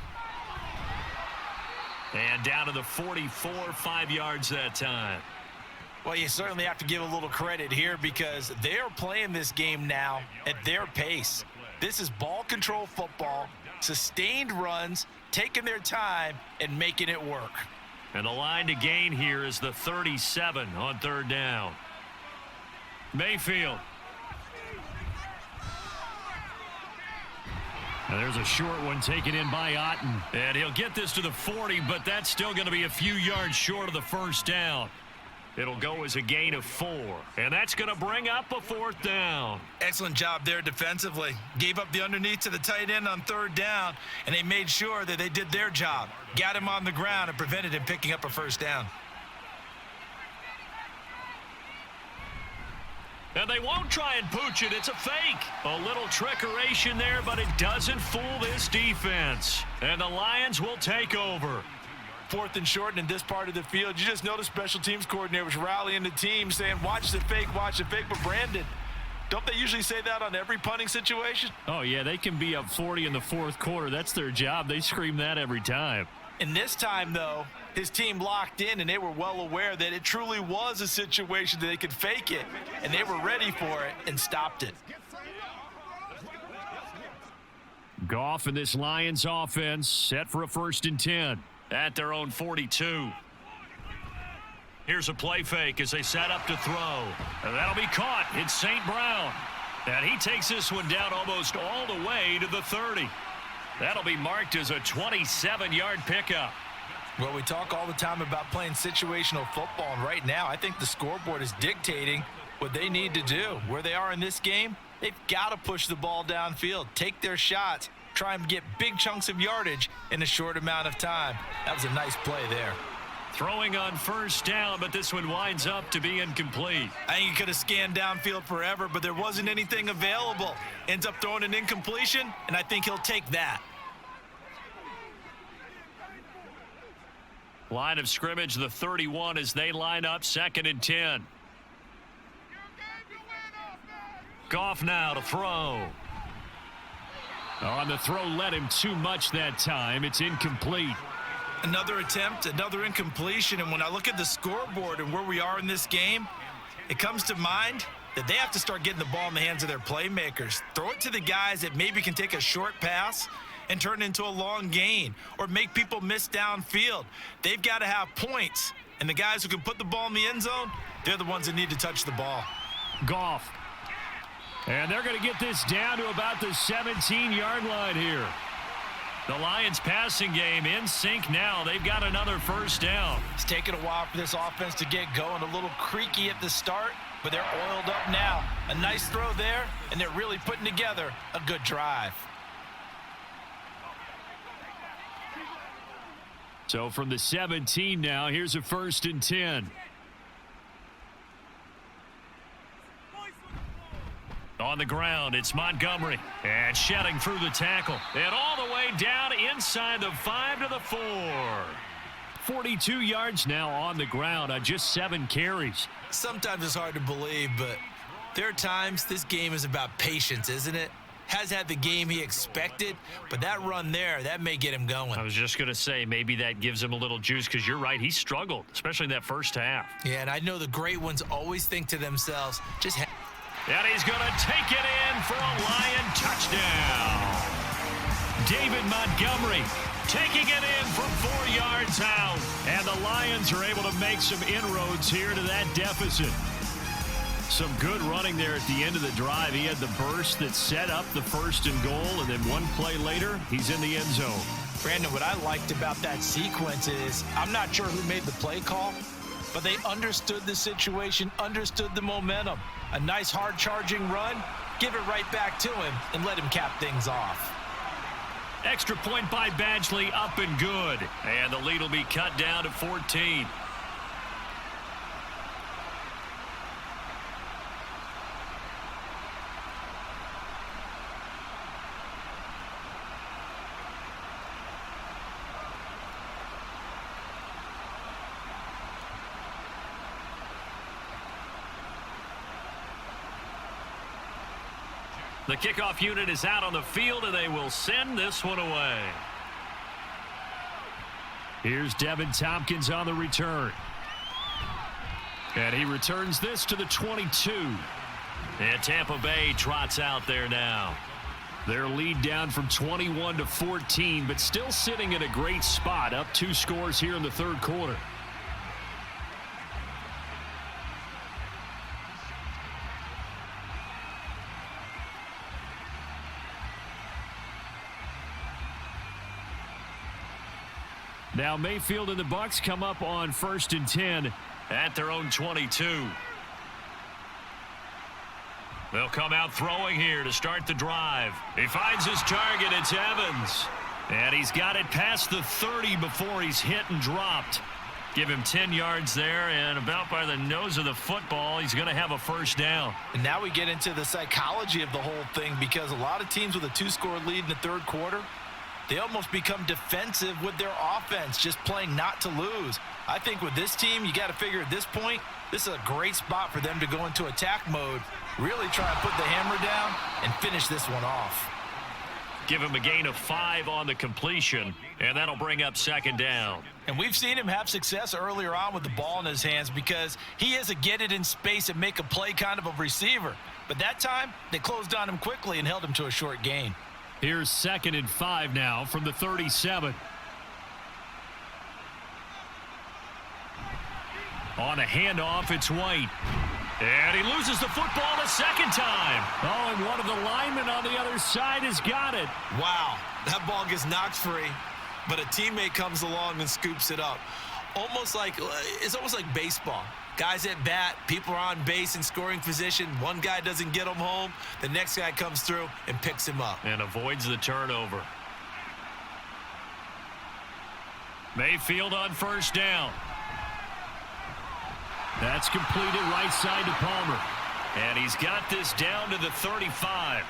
And down to the 44, 5 yards that time. Well, you certainly have to give a little credit here because they're playing this game now at their pace. This is ball control football, sustained runs, taking their time and making it work. And the line to gain here is the 37 on third down. Mayfield. And there's a short one taken in by Otten. And he'll get this to the 40, but that's still going to be a few yards short of the first down. It'll go as a gain of 4, and that's going to bring up a 4th down. Excellent job there defensively. Gave up the underneath to the tight end on third down, and they made sure that they did their job. Got him on the ground and prevented him picking up a first down. And they won't try and pooch it. It's a fake. A little trickeration there, but it doesn't fool this defense. And the Lions will take over. 4th and short, and in this part of the field, you just notice special teams coordinator was rallying the team saying, watch the fake. But Brandon, don't they usually say that on every punting situation? Oh, yeah, they can be up 40 in the 4th quarter. That's their job. They scream that every time. And this time, though, his team locked in, and they were well aware that it truly was a situation that they could fake it, and they were ready for it and stopped it. Goff and this Lions offense set for a 1st and 10. At their own 42. Here's a play fake as they set up to throw. And that'll be caught. It's St. Brown. And he takes this one down almost all the way to the 30. That'll be marked as a 27-yard pickup. Well, we talk all the time about playing situational football, and right now I think the scoreboard is dictating what they need to do. Where they are in this game, they've got to push the ball downfield, take their shots, try and get big chunks of yardage in a short amount of time. That was a nice play there. Throwing on 1st down, but this one winds up to be incomplete. I think he could have scanned downfield forever, but there wasn't anything available. Ends up throwing an incompletion, and I think he'll take that. Line of scrimmage, the 31, as they line up 2nd and 10. Goff now to throw. On the throw, led him too much that time. It's incomplete. Another attempt, another incompletion, and when I look at the scoreboard and where we are in this game, it comes to mind that they have to start getting the ball in the hands of their playmakers. Throw it to the guys that maybe can take a short pass and turn it into a long gain or make people miss downfield. They've got to have points, and the guys who can put the ball in the end zone, they're the ones that need to touch the ball. Goff. And they're going to get this down to about the 17-yard line here. The Lions passing game in sync now. They've got another 1st down. It's taken a while for this offense to get going. A little creaky at the start, but they're oiled up now. A nice throw there, and they're really putting together a good drive. So from the 17 now, here's a 1st and 10. On the ground, it's Montgomery. And shedding through the tackle. And all the way down inside the 5 to the 4. 42 yards now on the ground on just 7 carries. Sometimes it's hard to believe, but there are times this game is about patience, isn't it? Has had the game he expected, but that run there, that may get him going. I was just going to say, maybe that gives him a little juice, because you're right, he struggled, especially in that 1st half. Yeah, and I know the great ones always think to themselves, and he's going to take it in for a Lion touchdown. David Montgomery taking it in from 4 yards out. And the Lions are able to make some inroads here to that deficit. Some good running there at the end of the drive. He had the burst that set up the 1st and goal, and then one play later, he's in the end zone. Brandon, what I liked about that sequence is I'm not sure who made the play call, but they understood the situation, understood the momentum. A nice hard-charging run, give it right back to him, and let him cap things off. Extra point by Badgley, up and good. And the lead will be cut down to 14. The kickoff unit is out on the field, and they will send this one away. Here's Devin Tompkins on the return. And he returns this to the 22. And Tampa Bay trots out there now. Their lead down from 21 to 14, but still sitting in a great spot, up 2 scores here in the 3rd quarter. Now Mayfield and the Bucs come up on 1st and 10 at their own 22. They'll come out throwing here to start the drive. He finds his target. It's Evans. And he's got it past the 30 before he's hit and dropped. Give him 10 yards there, and about by the nose of the football, he's going to have a first down. And now we get into the psychology of the whole thing, because a lot of teams with a 2-score lead in the third quarter, they almost become defensive with their offense, just playing not to lose. I think with this team, you got to figure at this point, this is a great spot for them to go into attack mode, really try and put the hammer down and finish this one off. Give him a gain of 5 on the completion, and that'll bring up second down. And we've seen him have success earlier on with the ball in his hands, because he is a get it in space and make a play kind of a receiver. But that time, they closed on him quickly and held him to a short gain. Here's 2nd and 5 now from the 37. On a handoff, it's White. And he loses the football a second time. Oh, and one of the linemen on the other side has got it. Wow, that ball gets knocked free, but a teammate comes along and scoops it up. It's almost like baseball. Guys at bat, people are on base in scoring position. One guy doesn't get him home. The next guy comes through and picks him up. And avoids the turnover. Mayfield on first down. That's completed right side to Palmer. And he's got this down to the 35.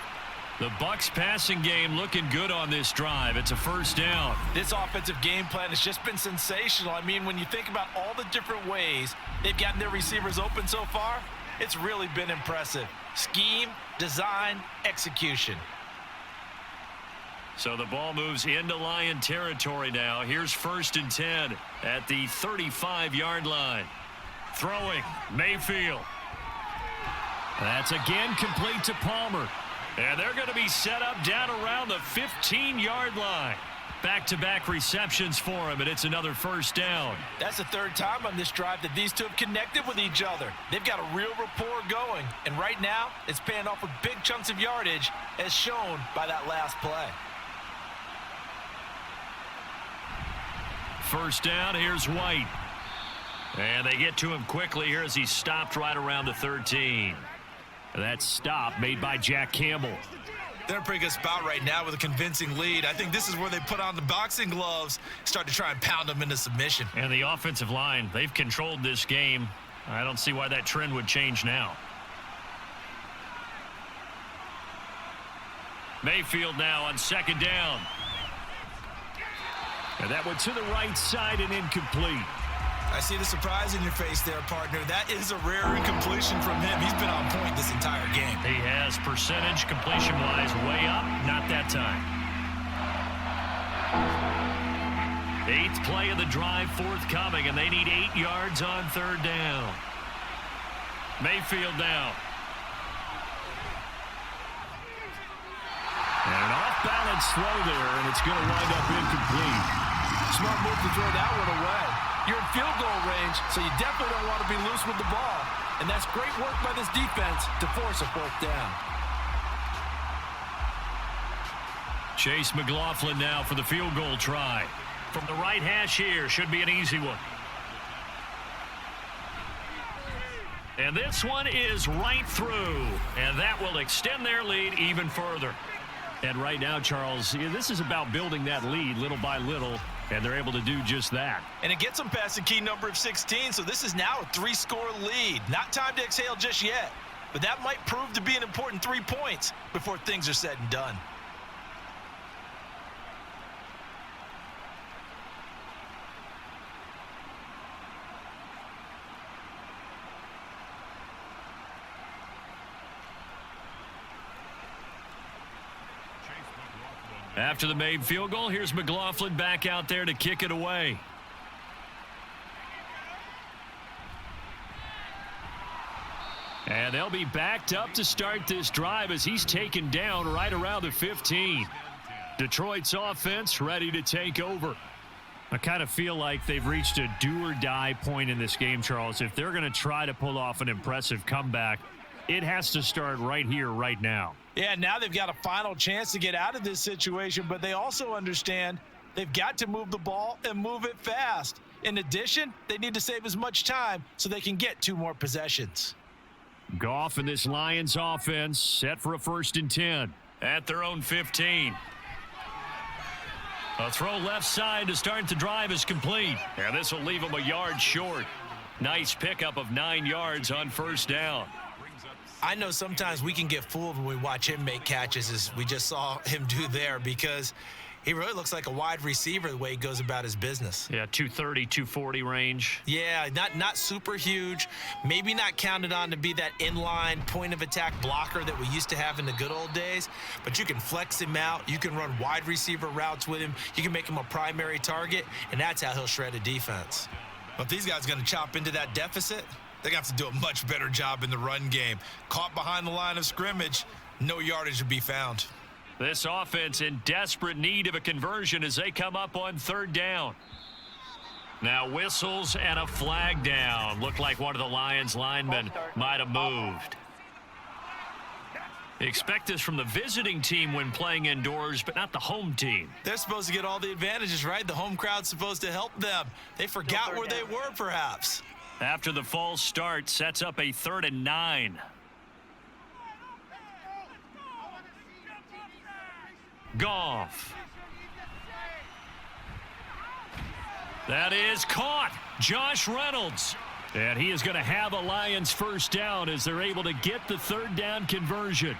The Bucs passing game looking good on this drive. It's a first down. This offensive game plan has just been sensational. I mean, when you think about all the different ways they've gotten their receivers open so far, it's really been impressive. Scheme, design, execution. So the ball moves into Lion territory now. Here's 1st and 10 at the 35-yard line. Throwing, Mayfield. That's again complete to Palmer. And they're going to be set up down around the 15-yard line. Back-to-back receptions for him, and it's another first down. That's the third time on this drive that these two have connected with each other. They've got a real rapport going, and right now it's paying off with big chunks of yardage, as shown by that last play. First down, here's White. And they get to him quickly here as he stopped right around the 13. That stop made by Jack Campbell. They're in a pretty good spot right now with a convincing lead. I think this is where they put on the boxing gloves, start to try and pound them into submission. And the offensive line, they've controlled this game. I don't see why that trend would change now. Mayfield now on second down. And that went to the right side and incomplete. I see the surprise in your face there, partner. That is a rare incompletion from him. He's been on point this entire game. He has percentage completion-wise way up. Not that time. 8th play of the drive forthcoming, and they need 8 yards on third down. Mayfield now. And an off-balance throw there, and it's going to wind up incomplete. Smart move to throw that one away. You're in field goal range, so you definitely don't want to be loose with the ball. And that's great work by this defense to force a 4th down. Chase McLaughlin now for the field goal try. From the right hash here, should be an easy one. And this one is right through, and that will extend their lead even further. And right now, Charles, this is about building that lead little by little, and they're able to do just that. And it gets them past the key number of 16, so this is now a 3-score lead. Not time to exhale just yet, but that might prove to be an important 3 points before things are said and done. After the made field goal, here's McLaughlin back out there to kick it away. And they'll be backed up to start this drive as he's taken down right around the 15. Detroit's offense ready to take over. I kind of feel like they've reached a do-or-die point in this game, Charles. If they're going to try to pull off an impressive comeback, it has to start right here, right now. Yeah, now they've got a final chance to get out of this situation, but they also understand they've got to move the ball and move it fast. In addition, they need to save as much time so they can get 2 more possessions. Goff and this Lions offense set for a 1st and 10. At their own 15. A throw left side to start the drive is complete. And this will leave him a yard short. Nice pickup of 9 yards on first down. I know sometimes we can get fooled when we watch him make catches, as we just saw him do there, because he really looks like a wide receiver the way he goes about his business. Yeah, 230, 240 range. Yeah, not super huge. Maybe not counted on to be that inline point-of-attack blocker that we used to have in the good old days. But you can flex him out. You can run wide receiver routes with him. You can make him a primary target, and that's how he'll shred a defense. But if these guys are going to chop into that deficit, they're going to have to do a much better job in the run game. Caught behind the line of scrimmage, no yardage to be found. This offense in desperate need of a conversion as they come up on third down. Now whistles and a flag down. Looked like one of the Lions linemen might have moved. Expect this from the visiting team when playing indoors, but not the home team. They're supposed to get all the advantages, right? The home crowd's supposed to help them. They forgot where they were, perhaps. After the false start, sets up a 3rd and 9. Goff. That is caught. Josh Reynolds. And he is going to have a Lions first down as they're able to get the 3rd down conversion.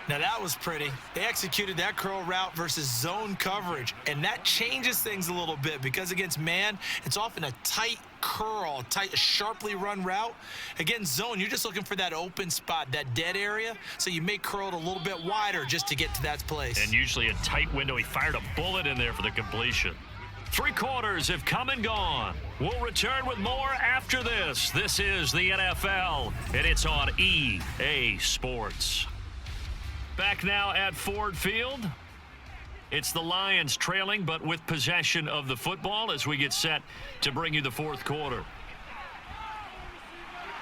Now that was pretty. They executed that curl route versus zone coverage, and that changes things a little bit because against man, it's often a tight curl, sharply run route. Against zone, you're just looking for that open spot, that dead area, so you may curl it a little bit wider just to get to that place. And usually a tight window. He fired a bullet in there for the completion. 3 quarters have come and gone. We'll return with more after this. This is the NFL, and it's on EA Sports. Back now at Ford Field. It's the Lions trailing, but with possession of the football as we get set to bring you the 4th quarter.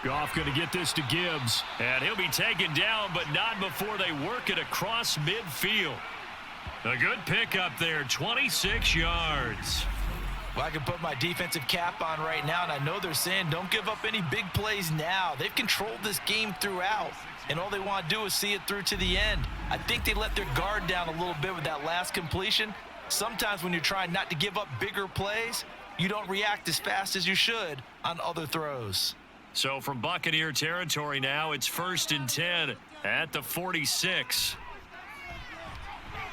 Goff going to get this to Gibbs. And he'll be taken down, but not before they work it across midfield. A good pickup there, 26 yards. Well, I can put my defensive cap on right now, and I know they're saying don't give up any big plays now. They've controlled this game throughout, and all they want to do is see it through to the end. I think they let their guard down a little bit with that last completion. Sometimes when you're trying not to give up bigger plays, you don't react as fast as you should on other throws. So from Buccaneer territory now, it's 1st and 10 at the 46.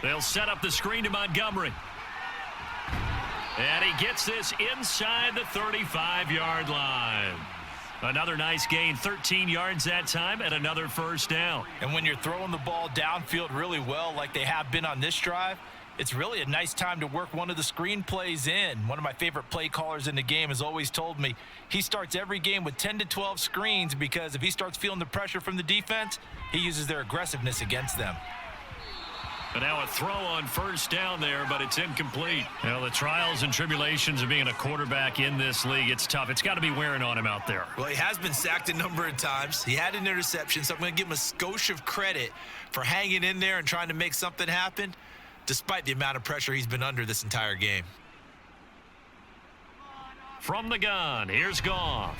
They'll set up the screen to Montgomery. And he gets this inside the 35-yard line. Another nice gain, 13 yards that time, and another first down. And when you're throwing the ball downfield really well like they have been on this drive, it's really a nice time to work one of the screen plays in. One of my favorite play callers in the game has always told me he starts every game with 10 to 12 screens because if he starts feeling the pressure from the defense, he uses their aggressiveness against them. And now a throw on first down there, but it's incomplete. Well, the trials and tribulations of being a quarterback in this league, it's tough. It's got to be wearing on him out there. Well, he has been sacked a number of times. He had an interception, so I'm going to give him a skosh of credit for hanging in there and trying to make something happen, despite the amount of pressure he's been under this entire game. From the gun, here's Goff.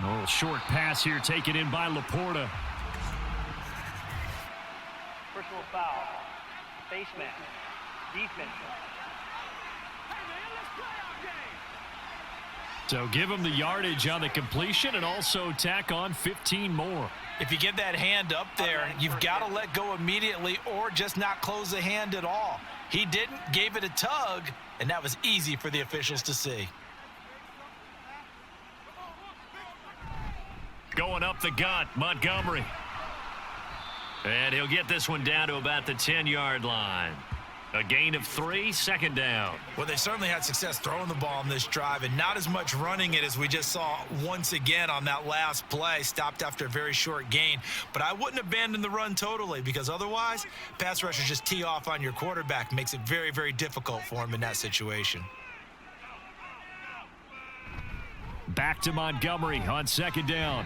Oh, short pass here taken in by Laporta. Personal foul. Face mask. Defense. So give him the yardage on the completion and also tack on 15 more. If you get that hand up there, you've got to let go immediately or just not close the hand at all. He didn't, gave it a tug, and that was easy for the officials to see. Going up the gut, Montgomery. And he'll get this one down to about the 10-yard line. A gain of 3, 2nd down. Well, they certainly had success throwing the ball on this drive and not as much running it as we just saw once again on that last play. Stopped after a very short gain. But I wouldn't abandon the run totally because otherwise, pass rushers just tee off on your quarterback. Makes it very, very difficult for him in that situation. Back to Montgomery on 2nd down.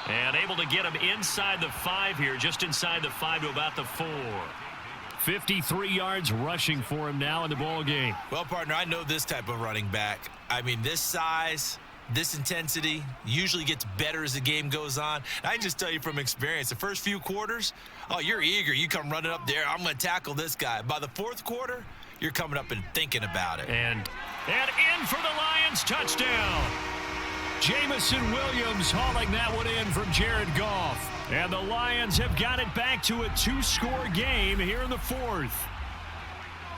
And able to get him inside the 5 here, just inside the 5 to about the 4. 53 yards rushing for him now in the ball game. Well, partner, I know this type of running back. I mean, this size, this intensity usually gets better as the game goes on. And I can just tell you from experience, the first few quarters, oh, you're eager. You come running up there, I'm going to tackle this guy. By the fourth quarter, you're coming up and thinking about it. And in for the Lions touchdown. Jamison Williams hauling that one in from Jared Goff. And the Lions have got it back to a 2-score game here in the fourth.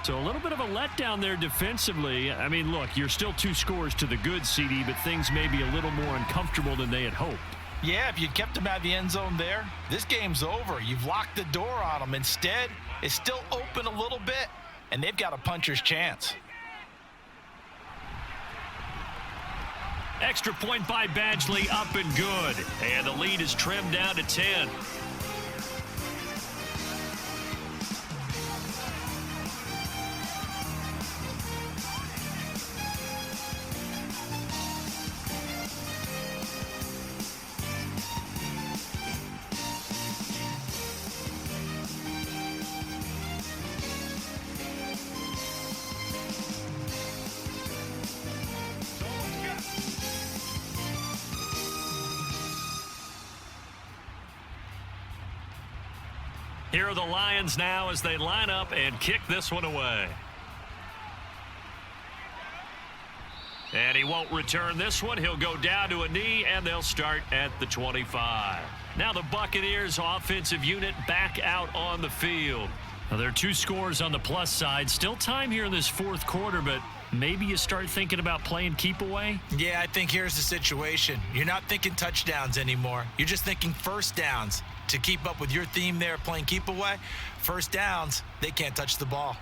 So a little bit of a letdown there defensively. I mean, look, you're still 2 scores to the good, CD, but things may be a little more uncomfortable than they had hoped. Yeah, if you'd kept him out of the end zone there, this game's over. You've locked the door on them. Instead, it's still open a little bit, and they've got a puncher's chance. Extra point by Badgley, up and good. And the lead is trimmed down to 10. Here are the Lions now as they line up and kick this one away. And he won't return this one. He'll go down to a knee, and they'll start at the 25. Now the Buccaneers offensive unit back out on the field. Now there are 2 scores on the plus side. Still time here in this fourth quarter, but maybe you start thinking about playing keep away? Yeah, I think here's the situation. You're not thinking touchdowns anymore. You're just thinking first downs. To keep up with your theme there, playing keep away, first downs, they can't touch the ball.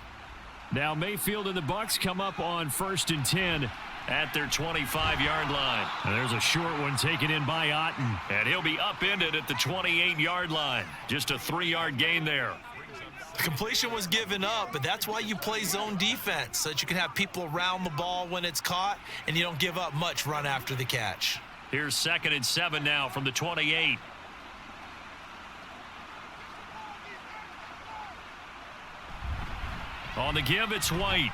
Now Mayfield and the Bucs come up on 1st and 10 at their 25-yard line. And there's a short one taken in by Otten, and he'll be upended at the 28-yard line. Just a 3-yard gain there. The completion was given up, but that's why you play zone defense, so that you can have people around the ball when it's caught, and you don't give up much run after the catch. Here's 2nd and 7 now from the 28. On the give, it's White.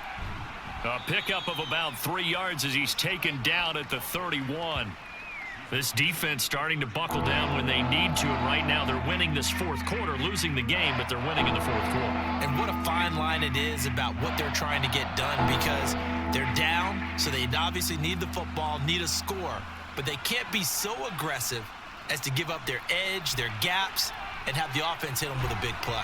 A pickup of about 3 yards as he's taken down at the 31. This defense starting to buckle down when they need to, and right now they're winning this fourth quarter, losing the game, but they're winning in the fourth quarter. And what a fine line it is about what they're trying to get done, because they're down, so they obviously need the football, need a score, but they can't be so aggressive as to give up their edge, their gaps, and have the offense hit them with a big play.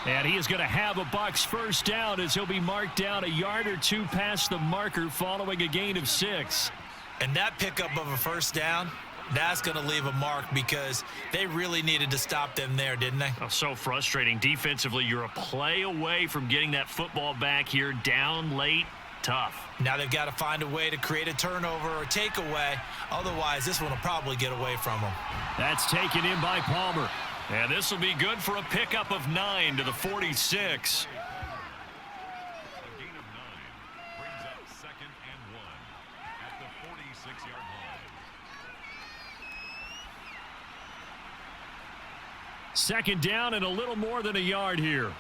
And he is going to have a Bucs first down as he'll be marked down a yard or 2 past the marker following a gain of 6. And that pickup of a first down, that's going to leave a mark because they really needed to stop them there, didn't they? Oh, so frustrating. Defensively, you're a play away from getting that football back here down late. Tough. Now they've got to find a way to create a turnover or takeaway. Otherwise, this one will probably get away from them. That's taken in by Palmer. And this will be good for a pickup of 9 to the 46. A gain of 9 brings up 2nd and 1 at the 46-yard line. 2nd down and a little more than a yard here.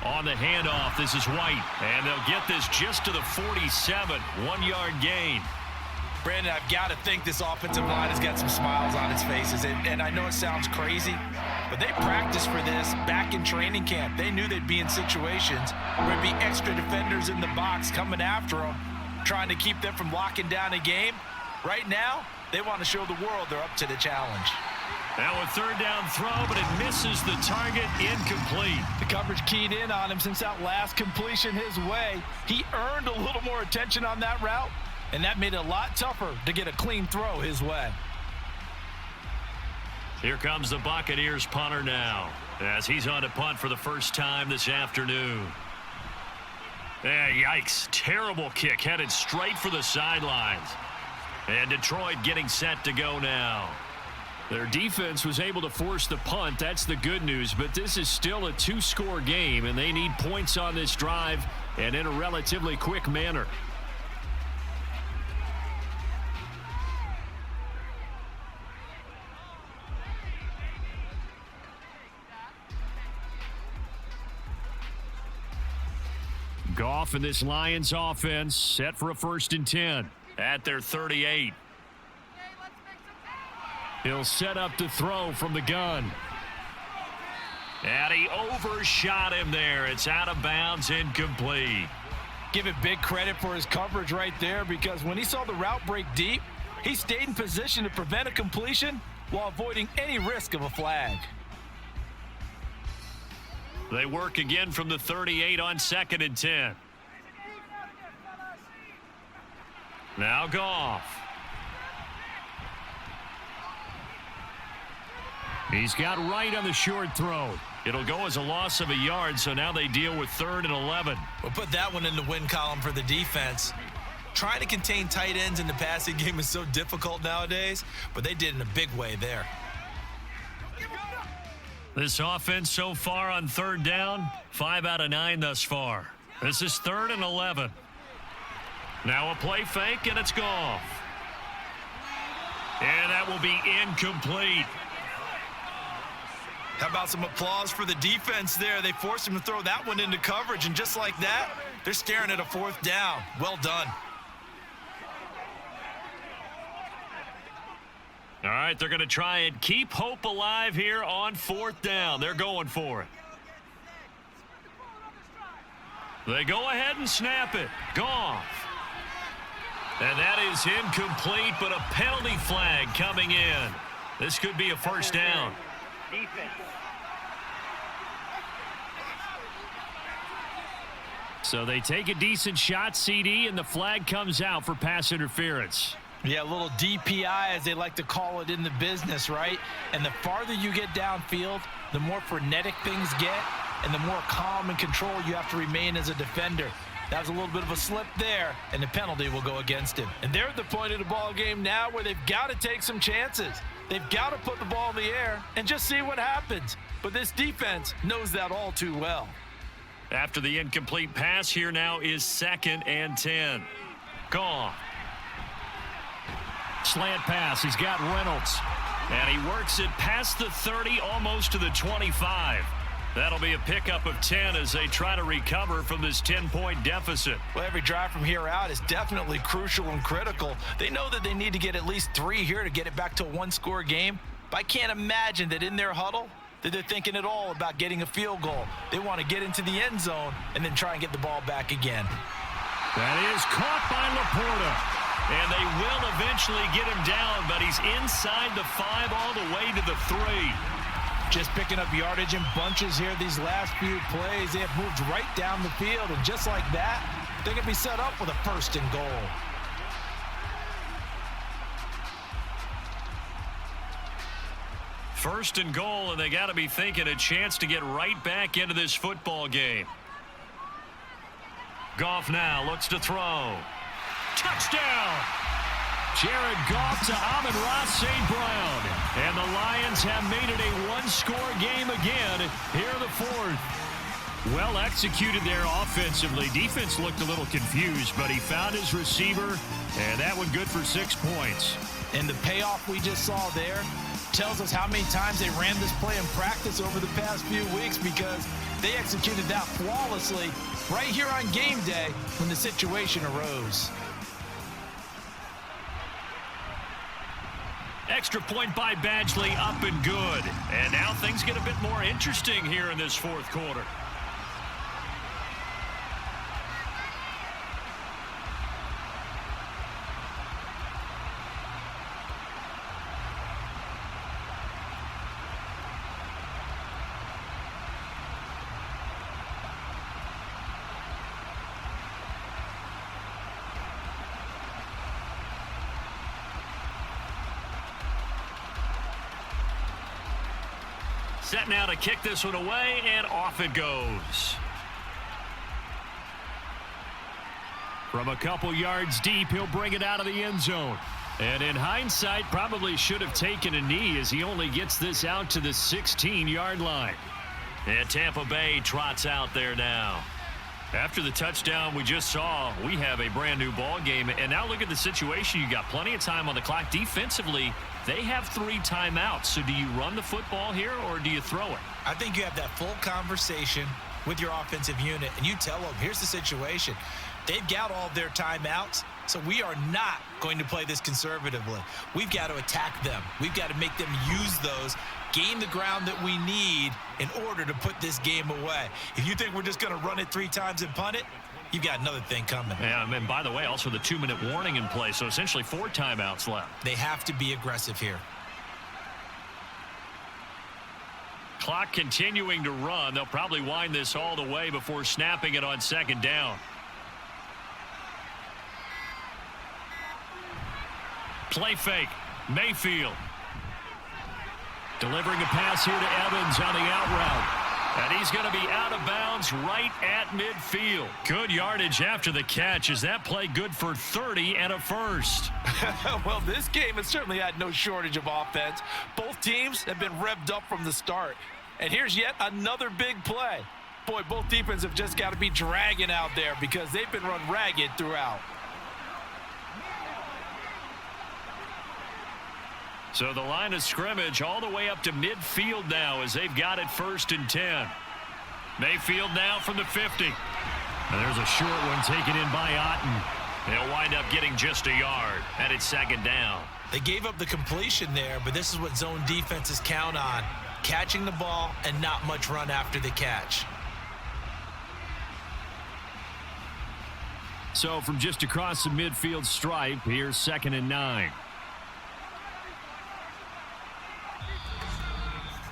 On the handoff, this is White. And they'll get this just to the 47. 1-yard gain. Brandon, I've got to think this offensive line has got some smiles on its faces. And I know it sounds crazy, but they practiced for this back in training camp. They knew they'd be in situations where there'd be extra defenders in the box coming after them, trying to keep them from locking down a game. Right now, they want to show the world they're up to the challenge. Now a 3rd down throw, but it misses the target, incomplete. The coverage keyed in on him since that last completion his way. He earned a little more attention on that route, and that made it a lot tougher to get a clean throw his way. Here comes the Buccaneers punter now, as he's on to punt for the first time this afternoon. Yikes. Terrible kick headed straight for the sidelines. And Detroit getting set to go now. Their defense was able to force the punt. That's the good news. But this is still a 2-score game, and they need points on this drive and in a relatively quick manner. Goff and this Lions offense set for a 1st and 10 at their 38. He'll set up to throw from the gun. And he overshot him there. It's out of bounds, incomplete. Give it big credit for his coverage right there, because when he saw the route break deep, he stayed in position to prevent a completion while avoiding any risk of a flag. They work again from the 38 on 2nd and 10. Now Goff. He's got right on the short throw. It'll go as a loss of a yard, so now they deal with 3rd and 11. We'll put that one in the win column for the defense. Trying to contain tight ends in the passing game is so difficult nowadays, but they did in a big way there. This offense so far on 3rd down, 5 out of 9 thus far. This is 3rd and 11. Now a play fake, and it's Goff. And that will be incomplete. How about some applause for the defense there? They forced him to throw that one into coverage, and just like that, they're staring at a 4th down. Well done. All right, they're going to try and keep hope alive here on 4th down. They're going for it. They go ahead and snap it. Goff. And that is incomplete, but a penalty flag coming in. This could be a 1st down. Defense. So they take a decent shot, CD, and the flag comes out for pass interference. Yeah, a little DPI, as they like to call it in the business, right? And the farther you get downfield, the more frenetic things get, and the more calm and control you have to remain as a defender. That was a little bit of a slip there, and the penalty will go against him. And they're at the point of the ball game now where they've got to take some chances. They've got to put the ball in the air and just see what happens. But this defense knows that all too well. After the incomplete pass, here now is 2nd and 10. Goff. Slant pass. He's got Reynolds. And he works it past the 30, almost to the 25. That'll be a pickup of 10 as they try to recover from this 10-point deficit. Well, every drive from here out is definitely crucial and critical. They know that they need to get at least 3 here to get it back to a 1-score game. But I can't imagine that in their huddle that they're thinking at all about getting a field goal. They want to get into the end zone and then try and get the ball back again. That is caught by Laporta. And they will eventually get him down, but he's inside the 5 all the way to the 3. Just picking up yardage in bunches here these last few plays. They have moved right down the field, and just like that, they're going to be set up with a 1st and goal. First and goal, and they got to be thinking a chance to get right back into this football game. Goff now looks to throw. Touchdown! Jared Goff to Amon-Ra St. Brown. And the Lions have made it a 1-score game again here in the 4th. Well executed there offensively. Defense looked a little confused, but he found his receiver, and that one good for 6 points. And the payoff we just saw there tells us how many times they ran this play in practice over the past few weeks, because they executed that flawlessly right here on game day when the situation arose. Extra point by Badgley, up and good. And now things get a bit more interesting here in this 4th quarter. Set now to kick this one away, and off it goes. From a couple yards deep, he'll bring it out of the end zone. And in hindsight, probably should have taken a knee, as he only gets this out to the 16-yard line. And Tampa Bay trots out there now. After the touchdown we just saw, we have a brand new ball game. And now look at the situation. You got plenty of time on the clock. Defensively, they have 3 timeouts. So do you run the football here, or do you throw it? I think you have that full conversation with your offensive unit and you tell them, here's the situation. They've got all their timeouts, so we are not going to play this conservatively. We've got to attack them. We've got to make them use those, gain the ground that we need in order to put this game away. If you think we're just going to run it 3 times and punt it, you've got another thing coming. Yeah, and by the way, also the 2-minute warning in play, so essentially 4 timeouts left. They have to be aggressive here. Clock continuing to run. They'll probably wind this all the way before snapping it on 2nd down. Play fake. Mayfield. Delivering a pass here to Evans on the out route. And he's going to be out of bounds right at midfield. Good yardage after the catch. Is that play good for 30 and a first? Well, this game has certainly had no shortage of offense. Both teams have been revved up from the start. And here's yet another big play. Boy, both defenses have just got to be dragging out there because they've been run ragged throughout. So the line of scrimmage all the way up to midfield now as they've got it 1st and 10. Mayfield now from the 50. And there's a short one taken in by Otten. They'll wind up getting just a yard, and it's 2nd down. They gave up the completion there, but this is what zone defenses count on. Catching the ball and not much run after the catch. So from just across the midfield stripe, here's 2nd and 9.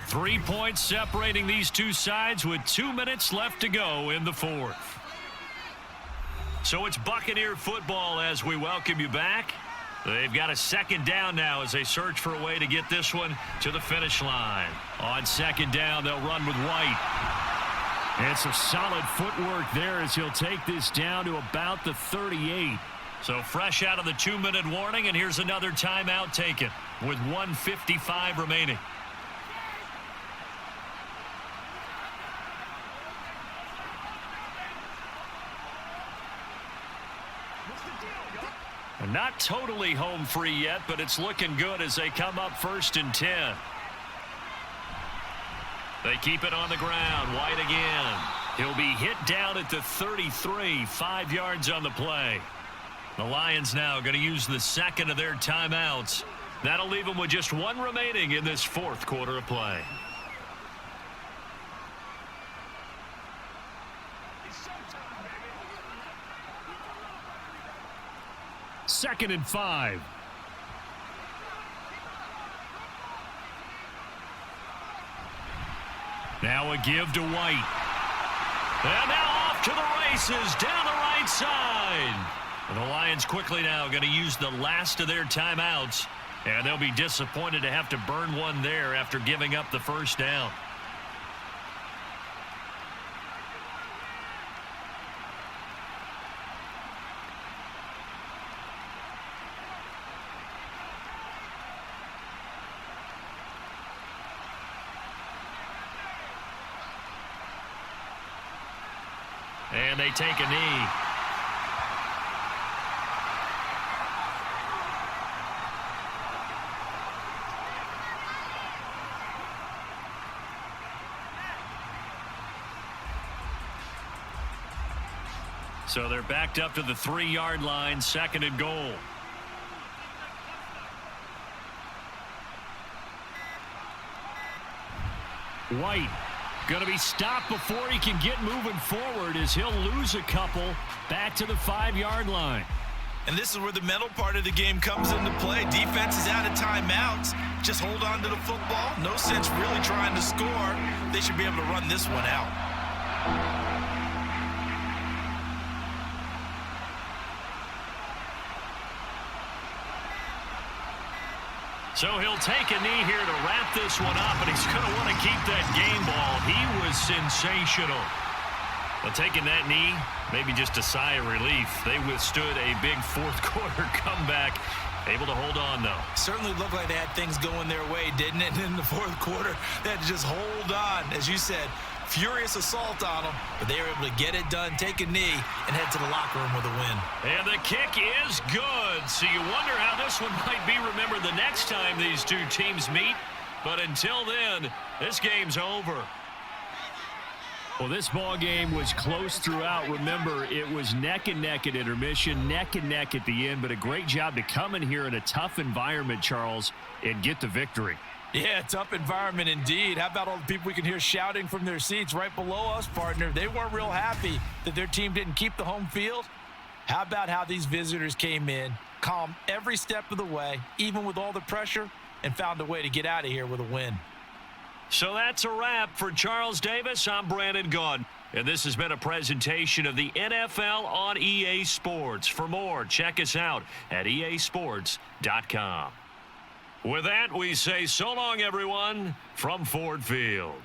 3 points separating these two sides with 2 minutes left to go in the 4th. So it's Buccaneer football as we welcome you back. They've got a 2nd down now as they search for a way to get this one to the finish line. On 2nd down, they'll run with White. It's a solid footwork there as he'll take this down to about the 38. So fresh out of the 2-minute warning, and here's another timeout taken with 1:55 remaining. Not totally home free yet, but it's looking good as they come up 1st and 10. They keep it on the ground. White again. He'll be hit down at the 33, 5 yards on the play. The Lions now going to use the 2nd of their timeouts. That'll leave them with just 1 remaining in this 4th quarter of play. Second and 5. Now a give to White. And now off to the races down the right side. And the Lions quickly now going to use the last of their timeouts. And they'll be disappointed to have to burn one there after giving up the 1st down. And they take a knee. So they're backed up to the 3-yard line, 2nd and goal. White going to be stopped before he can get moving forward as he'll lose a couple back to the 5-yard line. And this is where the mental part of the game comes into play. Defense is out of timeouts. Just hold on to the football. No sense really trying to score. They should be able to run this one out. So he'll take a knee here to wrap this one up, and he's going to want to keep that game ball. He was sensational. But taking that knee, maybe just a sigh of relief. They withstood a big 4th quarter comeback. Able to hold on, though. Certainly looked like they had things going their way, didn't it? And in the 4th quarter, they had to just hold on. As you said, furious assault on them, but they were able to get it done, take a knee, and head to the locker room with a win. And the kick is good. So you wonder how this one might be remembered the next time these two teams meet. But until then, this game's over. Well, this ball game was close throughout. Remember, it was neck and neck at intermission, neck and neck at the end, but a great job to come in here in a tough environment, Charles, and get the victory. Yeah, tough environment indeed. How about all the people we can hear shouting from their seats right below us, partner? They weren't real happy that their team didn't keep the home field. How about how these visitors came in, calm every step of the way, even with all the pressure, and found a way to get out of here with a win. So that's a wrap for Charles Davis. I'm Brandon Gaudin, and this has been a presentation of the NFL on EA Sports. For more, check us out at easports.com. With that, we say so long, everyone, from Ford Field.